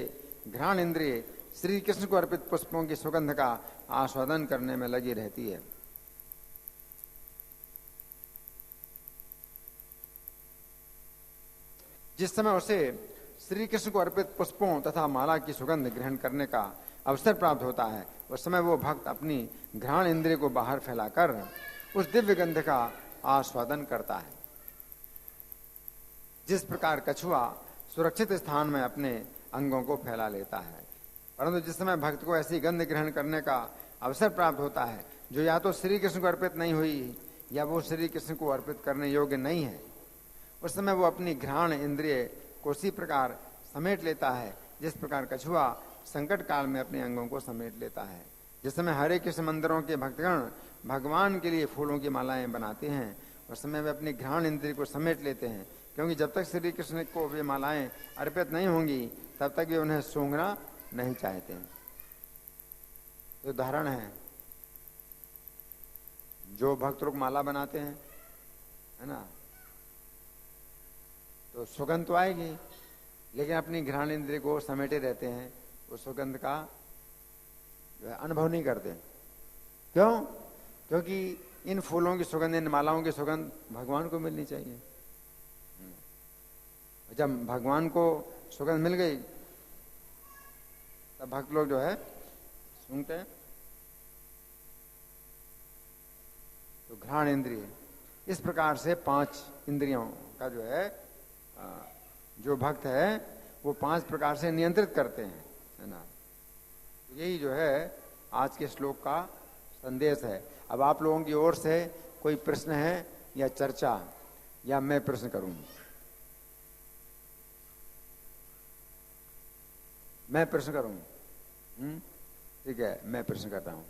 घ्राण इंद्रिय श्री कृष्ण को अर्पित पुष्पों की सुगंध का आस्वादन करने में लगी रहती है। जिस समय उसे श्री कृष्ण को अर्पित पुष्पों तथा माला की सुगंध ग्रहण करने का अवसर प्राप्त होता है, उस समय वो भक्त अपनी घ्राण इंद्रिय को बाहर फैलाकर उस दिव्य गंध का आस्वादन करता है। जिस प्रकार कछुआ सुरक्षित स्थान में अपने अंगों को फैला लेता है, परंतु जिस समय भक्त को ऐसी गंध ग्रहण करने का अवसर प्राप्त होता है जो या तो श्री कृष्ण को अर्पित नहीं हुई या वो श्री कृष्ण को अर्पित करने योग्य नहीं है, उस समय वो अपनी घ्राण इंद्रिय को उसी प्रकार समेट लेता है जिस प्रकार कछुआ संकट काल में अपने अंगों को समेट लेता है। जिस समय हरे कृष्ण मंदिरों के भक्तगण भगवान के लिए फूलों की मालाएं बनाते हैं, उस समय वे अपनी घ्राण इंद्रिय को समेट लेते हैं, क्योंकि जब तक श्री कृष्ण को वे मालाएं अर्पित नहीं होंगी तब तक वे उन्हें सूंघना नहीं चाहते हैं। तो उदाहरण है, जो भक्त लोग माला बनाते हैं, है ना, तो सुगंध तो आएगी, लेकिन अपनी घ्राण इंद्रिय को समेटे रहते हैं, वो सुगंध का जो है अनुभव नहीं करते। क्यों? क्योंकि इन फूलों की सुगंध, इन मालाओं की सुगंध भगवान को मिलनी चाहिए। जब भगवान को सुगंध मिल गई तब भक्त लोग जो है सूंघते हैं। तो घ्राण इंद्रिय, इस प्रकार से 5 इंद्रियों का जो है जो भक्त है वो 5 प्रकार से नियंत्रित करते हैं, है ना। यही जो है आज के श्लोक का संदेश है। अब आप लोगों की ओर से कोई प्रश्न है या चर्चा, या मैं प्रश्न करूं? मैं प्रश्न करूं? ठीक है, मैं प्रश्न करता हूं।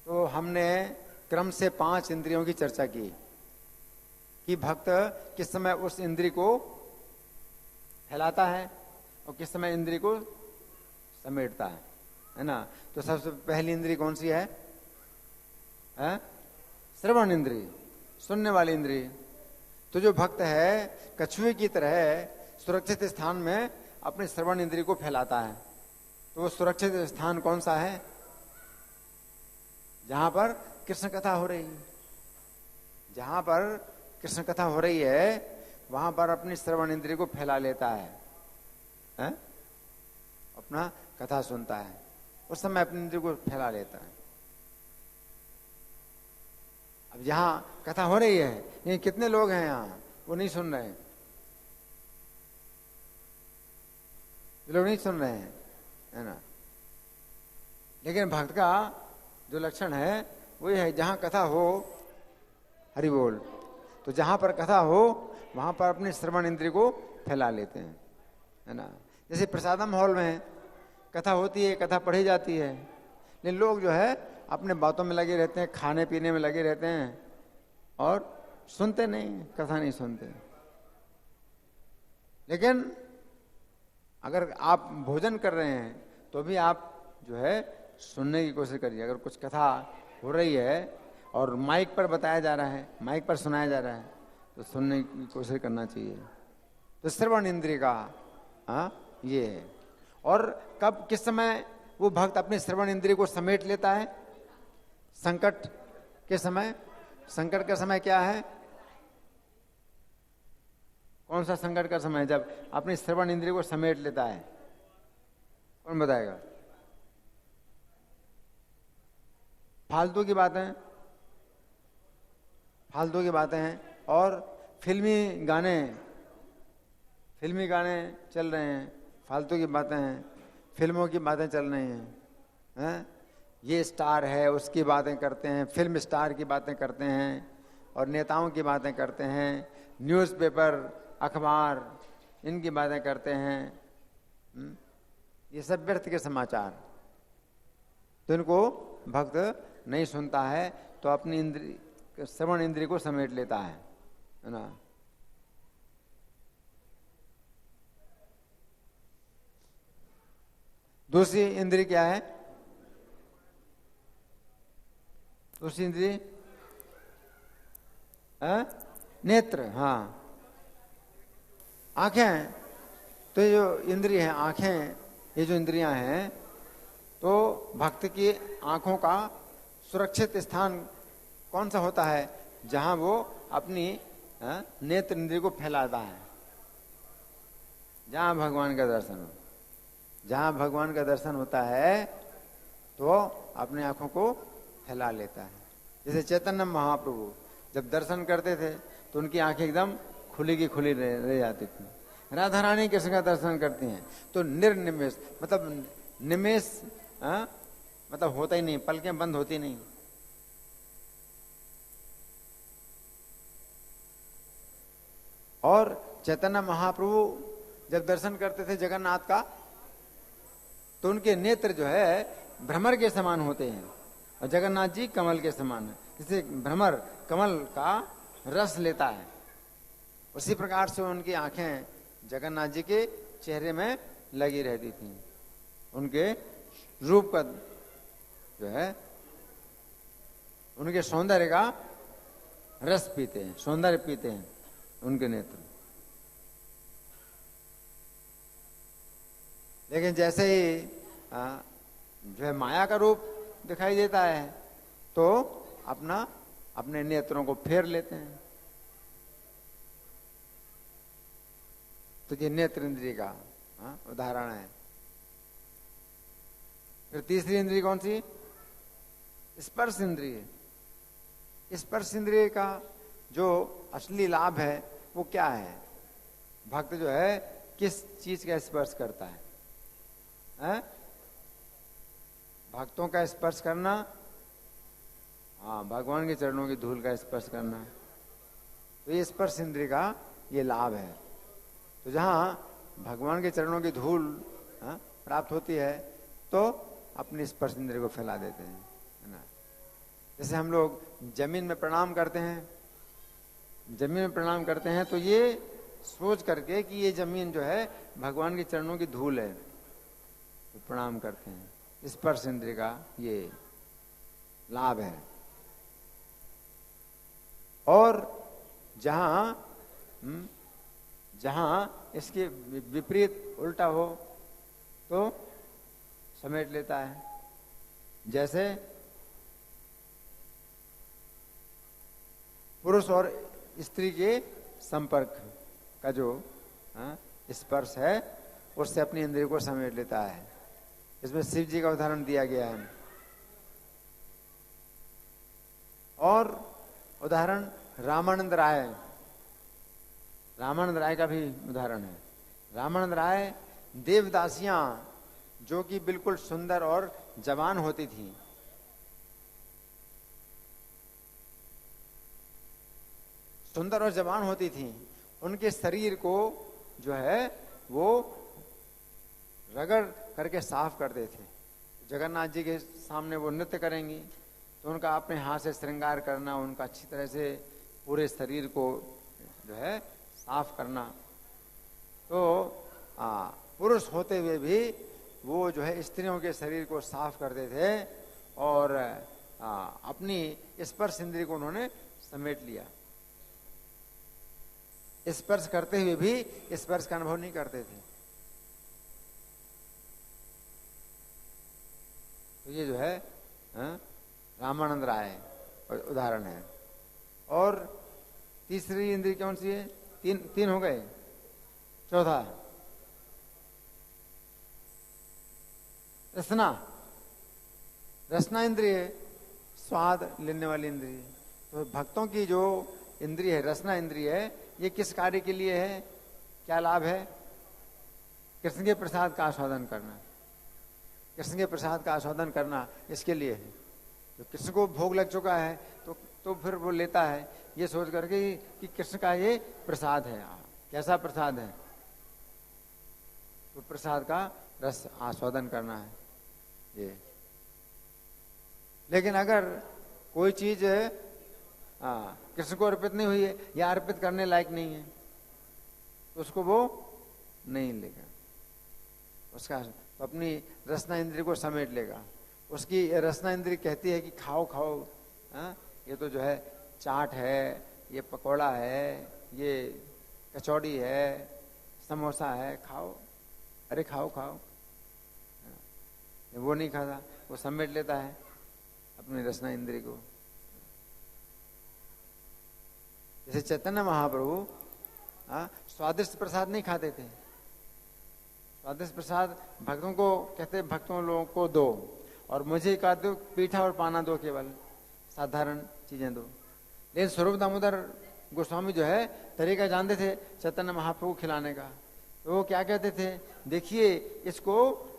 तो हमने क्रम से 5 इंद्रियों की चर्चा की कि भक्त किस समय उस इंद्रिय को फैलाता है और किस समय इंद्रिय को समेटता है ना। तो सबसे पहली इंद्रिय कौन सी है? श्रवण इंद्रिय, सुनने वाली इंद्रिय। तो जो भक्त है कछुए की तरह सुरक्षित स्थान में अपने श्रवण इंद्रिय को फैलाता है, तो वो सुरक्षित स्थान कौन सा है? जहां पर कृष्ण कथा हो रही है। जहां पर कृष्ण कथा हो रही है वहां पर अपनी श्रवण इंद्रिय को फैला लेता है? अपना कथा सुनता है, उस समय अपनी इंद्रिय को फैला लेता है। अब यहां कथा हो रही है, ये कितने लोग हैं यहाँ, वो नहीं सुन रहे हैं, लोग नहीं सुन रहे हैं, है ना। लेकिन भक्त का जो लक्षण है वो ये है, जहां कथा हो, हरि बोल, तो जहां पर कथा हो वहां पर अपने श्रवण इंद्रिय को फैला लेते हैं, है ना। जैसे प्रसादम हॉल में कथा होती है, कथा पढ़ी जाती है, लेकिन लोग जो है अपने बातों में लगे रहते हैं, खाने पीने में लगे रहते हैं और सुनते नहीं, कथा नहीं सुनते। लेकिन अगर आप भोजन कर रहे हैं तो भी आप जो है सुनने की कोशिश करिए। अगर कुछ कथा हो रही है और माइक पर बताया जा रहा है, माइक पर सुनाया जा रहा है, तो सुनने की कोशिश करना चाहिए। तो श्रवण इंद्रिय का ये है। और कब किस समय वो भक्त अपने श्रवण इंद्रिय को समेट लेता है? संकट के समय। संकट का समय क्या है? कौन सा संकट का समय? जब अपनी श्रवण इंद्रिय को समेट लेता है। कौन बताएगा? फालतू की बातें, फालतू की बातें हैं, और फिल्मी गाने चल रहे हैं, फालतू की बातें हैं, फिल्मों की बातें चल रही हैं, ये स्टार है उसकी बातें करते हैं, फिल्म स्टार की बातें करते हैं, और नेताओं की बातें करते हैं, न्यूज़पेपर, अखबार, इनकी बातें करते हैं, ये सब व्यर्थ के समाचार। तो इनको भक्त नहीं सुनता है, तो अपनी इंद्रिय, श्रवण इंद्रिय को समेट लेता है ना। दूसरी इंद्रिय क्या है? दूसरी इंद्रिय नेत्र। हाँ, आंखें। तो ये जो इंद्रिय है आंखें, ये जो इंद्रियां हैं, तो भक्त की आंखों का सुरक्षित स्थान कौन सा होता है? जहां वो अपनी नेत्र इंद्रिय को फैलाता है, जहां भगवान का दर्शन हो। जहां भगवान का दर्शन होता है तो अपने आंखों को फैला लेता है। जैसे चैतन्य महाप्रभु जब दर्शन करते थे तो उनकी आंखें एकदम खुली की खुली रह जाती थी। राधा रानी कृष्ण का दर्शन करती हैं तो निर्निमेष, मतलब निमेष, मतलब होता ही नहीं, पलकें बंद होती नहीं। और चैतन्य महाप्रभु जब दर्शन करते थे जगन्नाथ का, तो उनके नेत्र जो है भ्रमर के समान होते हैं, और जगन्नाथ जी कमल के समान है। जैसे भ्रमर कमल का रस लेता है, उसी प्रकार से उनकी आंखें जगन्नाथ जी के चेहरे में लगी रहती थी। उनके रूप का जो है, उनके सौंदर्य का रस पीते हैं, सौंदर्य पीते हैं उनके नेत्र। लेकिन जैसे ही जो है माया का रूप दिखाई देता है तो अपने नेत्रों को फेर लेते हैं। तो ये नेत्र इंद्रिय का उदाहरण है। फिर तीसरी इंद्रिय कौन सी? स्पर्श इंद्रिय। स्पर्श इंद्रिय का जो असली लाभ है वो क्या है? भक्त जो है किस चीज का स्पर्श करता है? भक्तों का स्पर्श करना, हाँ, भगवान के चरणों की धूल का स्पर्श करना। तो ये स्पर्श इंद्रिय का ये लाभ है। तो जहाँ भगवान के चरणों की धूल प्राप्त होती है तो अपनी स्पर्श इंद्रिय को फैला देते हैं, है ना। जैसे हम लोग जमीन में प्रणाम करते हैं, जमीन में प्रणाम करते हैं तो ये सोच करके कि ये जमीन जो है भगवान के चरणों की धूल है, तो प्रणाम करते हैं। स्पर्श इंद्रिय का ये लाभ है। और जहां इसके विपरीत उल्टा हो तो समेट लेता है। जैसे पुरुष और स्त्री के संपर्क का जो स्पर्श है उससे अपनी इंद्रिय को समेट लेता है। इसमें शिव जी का उदाहरण दिया गया है। और उदाहरण रामानंद राय, रामानंद राय का भी उदाहरण है। रामानंद राय देवदासियां जो कि बिल्कुल सुंदर और जवान होती थी, सुंदर और जवान होती थी, उनके शरीर को जो है वो रगड़ करके साफ करते थे। जगन्नाथ जी के सामने वो नृत्य करेंगी तो उनका अपने हाथ से श्रृंगार करना, उनका अच्छी तरह से पूरे शरीर को जो है साफ करना। तो पुरुष होते हुए भी वो जो है स्त्रियों के शरीर को साफ करते थे और अपनी स्पर्श इंद्रिय को उन्होंने समेट लिया। स्पर्श करते हुए भी स्पर्श का अनुभव नहीं करते थे। तो ये जो है रामानंद राय उदाहरण है। और तीसरी इंद्रिय कौन सी है? तीन हो गए। चौथा रसना, रसना इंद्रिय, स्वाद लेने वाली इंद्रिय। तो भक्तों की जो इंद्रिय है, रसना इंद्रिय है, ये किस कार्य के लिए है? क्या लाभ है? कृष्ण के प्रसाद का आस्वादन करना, कृष्ण के प्रसाद का आस्वादन करना इसके लिए है। तो कृष्ण को भोग लग चुका है तो फिर वो लेता है ये सोच करके कि कृष्ण का ये प्रसाद है। कैसा प्रसाद है? तो प्रसाद का रस आस्वादन करना है ये। लेकिन अगर कोई चीज कृष्ण को अर्पित नहीं हुई है या अर्पित करने लायक नहीं है तो उसको वो नहीं लेगा, उसका तो अपनी रसना इंद्रिय को समेट लेगा। उसकी रसना इंद्रिय कहती है कि खाओ खाओ, ये तो जो है चाट है, ये पकौड़ा है, ये कचौड़ी है, समोसा है, खाओ, अरे खाओ खाओ। वो नहीं खाता, वो समेट लेता है अपनी रसना इंद्रिय को। जैसे चैतन्य महाप्रभु स्वादिष्ट प्रसाद नहीं खाते थे। स्वादिष्ट प्रसाद भक्तों को कहते, भक्तों लोगों को दो और मुझे कहा दो, पीठा और पाना दो, केवल साधारण चीजें दो। लेकिन स्वरूप दामोदर गोस्वामी जो है तरीका जानते थे चैतन्य महाप्रभु खिलाने का। तो वो क्या कहते थे? देखिए इसको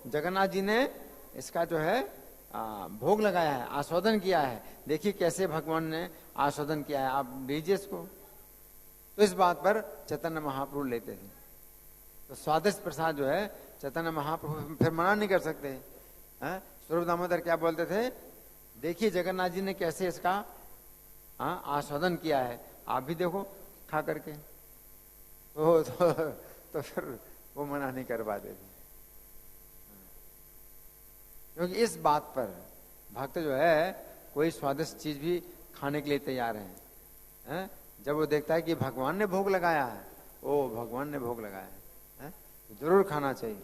जगन्नाथ जी ने इसका जो है भोग लगाया है, आस्वादन किया है, देखिए कैसे भगवान ने आस्वादन किया है, आप लीजिए इसको। तो इस बात पर चैतन्य महाप्रभु लेते थे। तो स्वादिष्ट प्रसाद जो है चैतन्य महाप्रभु फिर मना नहीं कर सकते। स्वरूप दामोदर क्या बोलते थे? देखिए जगन्नाथ जी ने कैसे इसका आस्वादन किया है, आप भी देखो खा करके। तो फिर वो मना नहीं कर पाते थे। क्योंकि इस बात पर भक्त जो है कोई स्वादिष्ट चीज भी खाने के लिए तैयार है। जब वो देखता है कि भगवान ने भोग लगाया है, ओ भगवान ने भोग लगाया है, तो जरूर खाना चाहिए।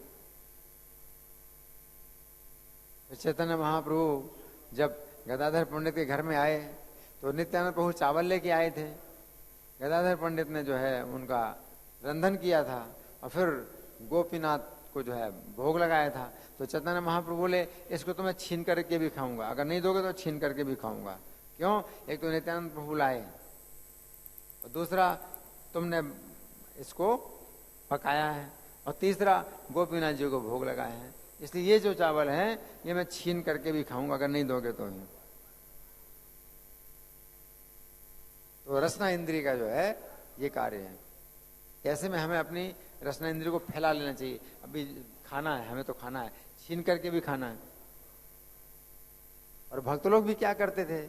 तो चैतन्य महाप्रभु जब गदाधर पंडित के घर में आए तो नित्यानंद प्रभु चावल लेके आए थे। गदाधर पंडित ने जो है उनका रंधन किया था और फिर गोपीनाथ को जो है भोग लगाया था। तो चैतन्य महाप्रभु बोले इसको तो मैं छीन करके भी खाऊंगा, अगर नहीं दोगे तो छीन करके भी खाऊंगा। क्यों? एक तो नित्यानंद प्रभु लाए और दूसरा तुमने इसको पकाया है और तीसरा गोपीनाथ जी को भोग लगाया है, इसलिए ये जो चावल है ये मैं छीन करके भी खाऊंगा, अगर नहीं दोगे तो ही। तो रसना इंद्रिय का जो है ये कार्य है। ऐसे में हमें अपनी रसना इंद्रिय को फैला लेना चाहिए। अभी खाना है, हमें तो खाना है, छीन करके भी खाना है। और भक्त लोग भी क्या करते थे,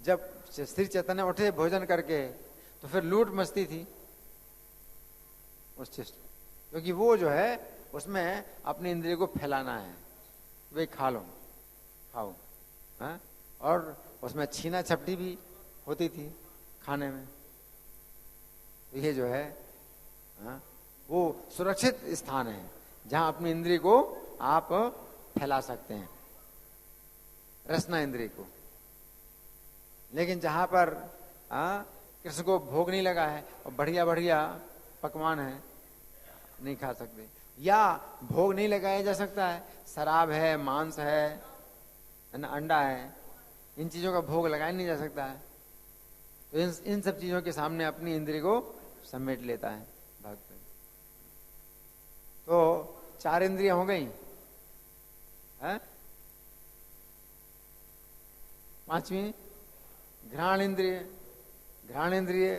जब श्री चैतन्य उठे भोजन करके तो फिर लूट मस्ती थी उस चीज, क्योंकि वो जो है उसमें अपनी इंद्रिय को फैलाना है, वे खा लो खाओ। और उसमें छीना छपटी भी होती थी खाने में। तो ये जो है वो सुरक्षित स्थान है जहां अपनी इंद्रिय को आप फैला सकते हैं, रसना इंद्रिय को। लेकिन जहां पर कृष्ण को भोग नहीं लगा है और बढ़िया बढ़िया पकवान है, नहीं खा सकते। या भोग नहीं लगाया जा सकता है, शराब है, मांस है ना, अंडा है, इन चीजों का भोग लगाया नहीं जा सकता है। तो इन सब चीजों के सामने अपनी इंद्रिय को समेट लेता है भक्त। तो 4 इंद्रियां हो गई है। 5वीं घ्राण इंद्रिय। घ्राण इंद्रिय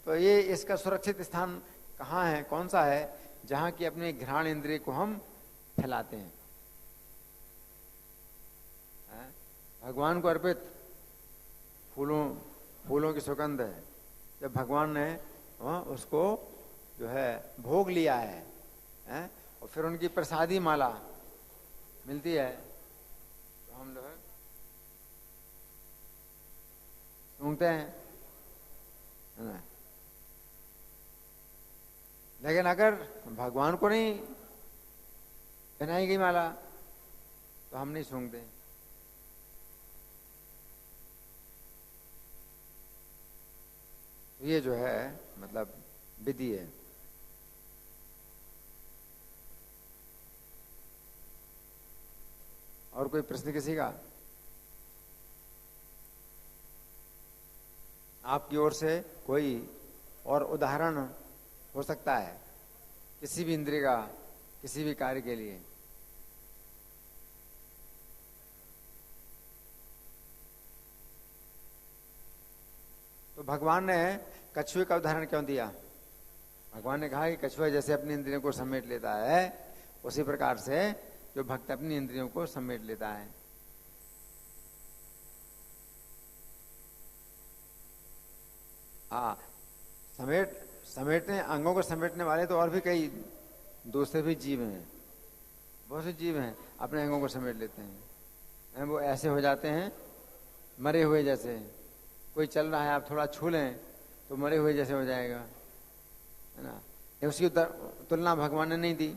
तो ये इसका सुरक्षित स्थान कहाँ है, कौन सा है, जहां की अपने घ्राण इंद्रिय को हम फैलाते हैं। भगवान को अर्पित फूलों की सुगंध है। जब भगवान ने उसको जो है भोग लिया है, और फिर उनकी प्रसादी माला मिलती है, तो हम लोग सूंघते हैं, है ना। लेकिन अगर भगवान को नहीं पहनाई गई माला तो हम नहीं सूंघते। ये जो है मतलब विधि है। और कोई प्रश्न किसी का आपकी ओर से? कोई और उदाहरण हो सकता है किसी भी इंद्रिय का किसी भी कार्य के लिए? तो भगवान ने कछुए का उदाहरण क्यों दिया? भगवान ने कहा कि कछुआ जैसे अपनी इंद्रियों को समेट लेता है, उसी प्रकार से जो भक्त अपनी इंद्रियों को समेट लेता है। समेटने अंगों को समेटने वाले तो और भी कई दूसरे भी जीव हैं, बहुत से जीव हैं अपने अंगों को समेट लेते हैं। वो ऐसे हो जाते हैं मरे हुए जैसे। कोई चल रहा है, आप थोड़ा छू लें तो मरे हुए जैसे हो जाएगा, है ना। उसकी तुलना भगवान ने नहीं दी।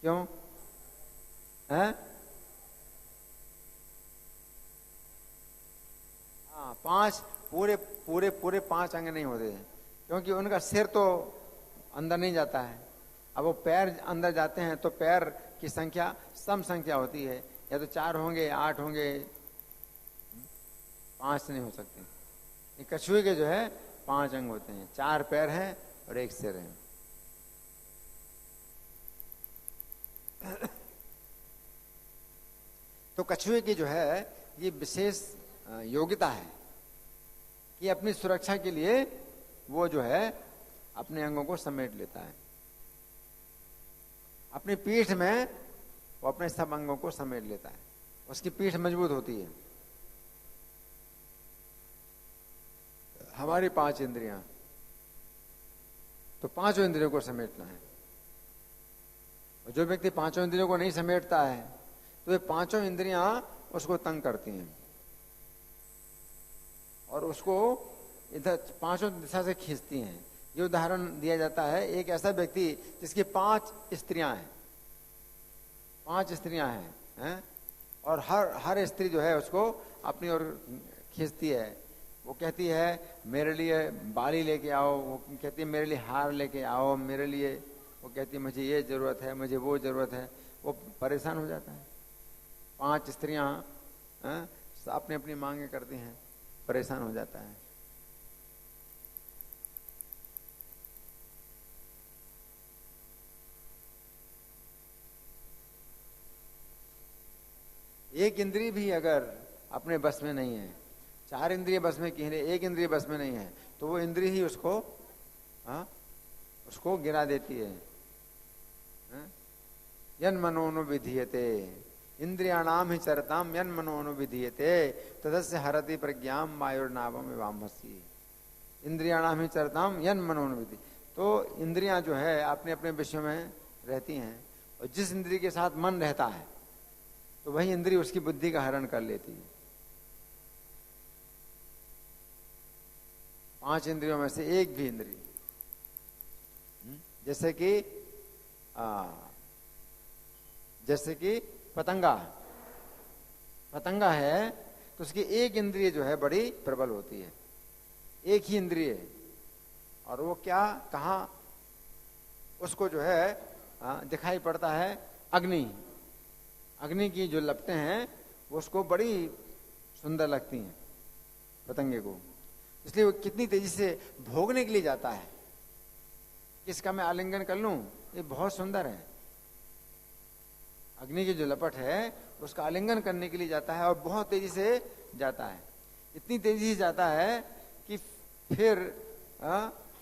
क्यों है? हाँ, 5 पूरे 5 अंग नहीं होते हैं, क्योंकि उनका सिर तो अंदर नहीं जाता है। अब वो पैर अंदर जाते हैं तो पैर की संख्या सम संख्या होती है, या तो 4 होंगे, 8 होंगे, 5 नहीं हो सकते। ये कछुए के जो है 5 अंग होते हैं, 4 पैर हैं और 1 सिर है। तो कछुए की जो है ये विशेष योग्यता है कि अपनी सुरक्षा के लिए वो जो है अपने अंगों को समेट लेता है। अपनी पीठ में वो अपने सब अंगों को समेट लेता है, उसकी पीठ मजबूत होती है। हमारी 5 इंद्रियां, तो 5 इंद्रियों को समेटना है। और जो व्यक्ति 5 इंद्रियों को नहीं समेटता है तो ये 5 इंद्रियां उसको तंग करती हैं और उसको इधर 5 दिशा से खींचती हैं। ये उदाहरण दिया जाता है, एक ऐसा व्यक्ति जिसकी 5 स्त्रियां हैं, 5 स्त्रियां हैं, और हर स्त्री जो है उसको अपनी ओर खींचती है। वो कहती है मेरे लिए बाली लेके आओ, वो कहती है मेरे लिए हार लेके आओ, मेरे लिए, वो कहती है मुझे ये जरूरत है, मुझे वो जरूरत है। वो परेशान हो जाता है। 5 स्त्रियां अपनी अपनी मांगे करती हैं, परेशान हो जाता है। एक इंद्रिय भी अगर अपने बस में नहीं है, 4 इंद्रिय बस में की है, 1 इंद्रिय बस में नहीं है, तो वो इंद्रिय ही उसको गिरा देती है। यन मनोनुविधीयते इंद्रियाणाम ही चरताम यन मनोनुविधीयते तदस्य हरति प्रज्ञाम वायुर्नावम एवाम्भसी। इंद्रियाणाम ही चरताम यन मनोनुविधि। तो इंद्रियां जो है अपने अपने विषयों में रहती हैं, और जिस इंद्रिय के साथ मन रहता है तो वही इंद्रिय उसकी बुद्धि का हरण कर लेती है। 5 इंद्रियों में से एक भी इंद्रिय, जैसे कि पतंगा पतंगा है तो उसकी एक इंद्रिय जो है बड़ी प्रबल होती है, एक ही इंद्रिय, और वो क्या कहाँ उसको जो है दिखाई पड़ता है, अग्नि, अग्नि की जो लपटें हैं वो उसको बड़ी सुंदर लगती हैं पतंगे को, इसलिए वो कितनी तेजी से भोगने के लिए जाता है। किसका मैं आलिंगन कर लूं, ये बहुत सुंदर है। अग्नि की जो लपट है उसका आलिंगन करने के लिए जाता है और बहुत तेजी से जाता है, इतनी तेजी से जाता है कि फिर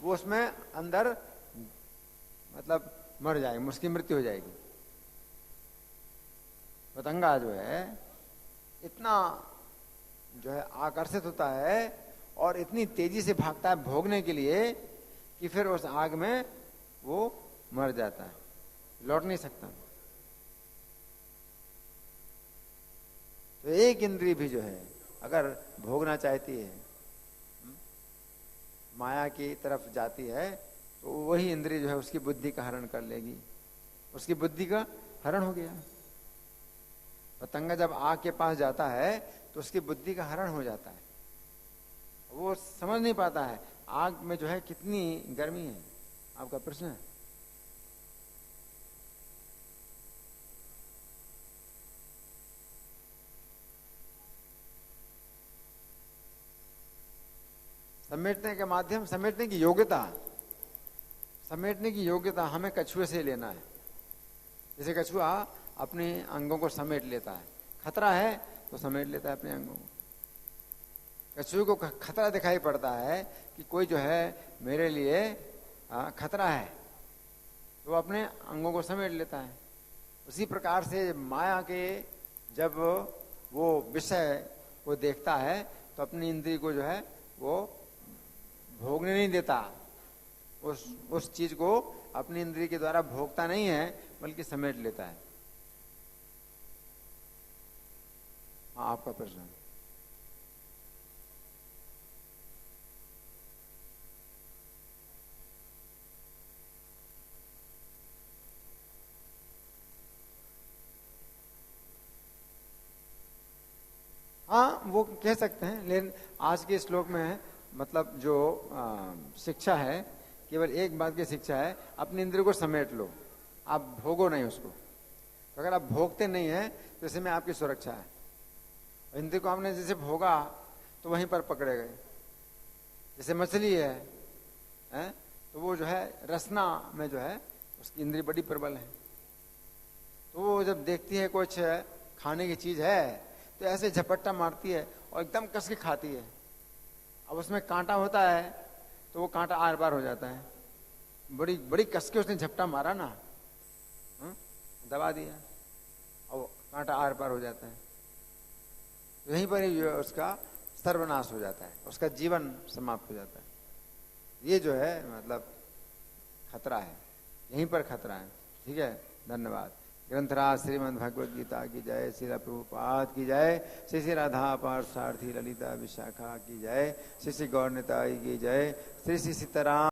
वो उसमें अंदर मतलब मर जाएगी, उसकी मृत्यु हो जाएगी। पतंगा जो है इतना जो है आकर्षित होता है और इतनी तेजी से भागता है भोगने के लिए कि फिर उस आग में वो मर जाता है, लौट नहीं सकता। तो एक इंद्रिय भी जो है अगर भोगना चाहती है, माया की तरफ जाती है, तो वही इंद्रिय जो है उसकी बुद्धि का हरण कर लेगी, उसकी बुद्धि का हरण हो गया। पतंगा जब आग के पास जाता है तो उसकी बुद्धि का हरण हो जाता है, वो समझ नहीं पाता है आग में जो है कितनी गर्मी है। आपका प्रश्न है? समेटने के माध्यम, समेटने की योग्यता, समेटने की योग्यता हमें कछुए से लेना है। जैसे कछुआ अपने अंगों को समेट लेता है, खतरा है तो समेट लेता है अपने अंगों को। कछुए को खतरा दिखाई पड़ता है कि कोई जो है मेरे लिए खतरा है, तो वो अपने अंगों को समेट लेता है। उसी प्रकार से माया के जब वो विषय को देखता है तो अपनी इंद्रिय को जो है वो भोगने नहीं देता, उस चीज को अपनी इंद्रिय के द्वारा भोगता नहीं है बल्कि समेट लेता है। हाँ, आपका प्रश्न। हाँ, वो कह सकते हैं, लेकिन आज के श्लोक में मतलब जो शिक्षा है केवल एक बात की शिक्षा है, अपने इंद्रिय को समेट लो, आप भोगो नहीं उसको। तो अगर आप भोगते नहीं है तो इसी में आपकी सुरक्षा है। इंद्रिय को आपने जैसे भोगा तो वहीं पर पकड़े गए। जैसे मछली है तो वो जो है रसना में जो है उसकी इंद्रिय बड़ी प्रबल है, तो वो जब देखती है कुछ खाने की चीज है तो ऐसे झपट्टा मारती है और एकदम कस के खाती है। अब उसमें कांटा होता है तो वो कांटा आर पार हो जाता है, बड़ी बड़ी कस के उसने झपटा मारा ना, दबा दिया और कांटा आर पार हो जाता है, यहीं पर ही उसका सर्वनाश हो जाता है, उसका जीवन समाप्त हो जाता है। ये जो है मतलब खतरा है, यहीं पर खतरा है। ठीक है, धन्यवाद। ग्रंथराज श्रीमद् भगवद गीता की जय, श्रील प्रभुपाद की जय, श्री श्री राधा पार्थसारथी ललिता विशाखा की जय, श्री श्री गौर निताई की जय, श्री श्री सीताराम।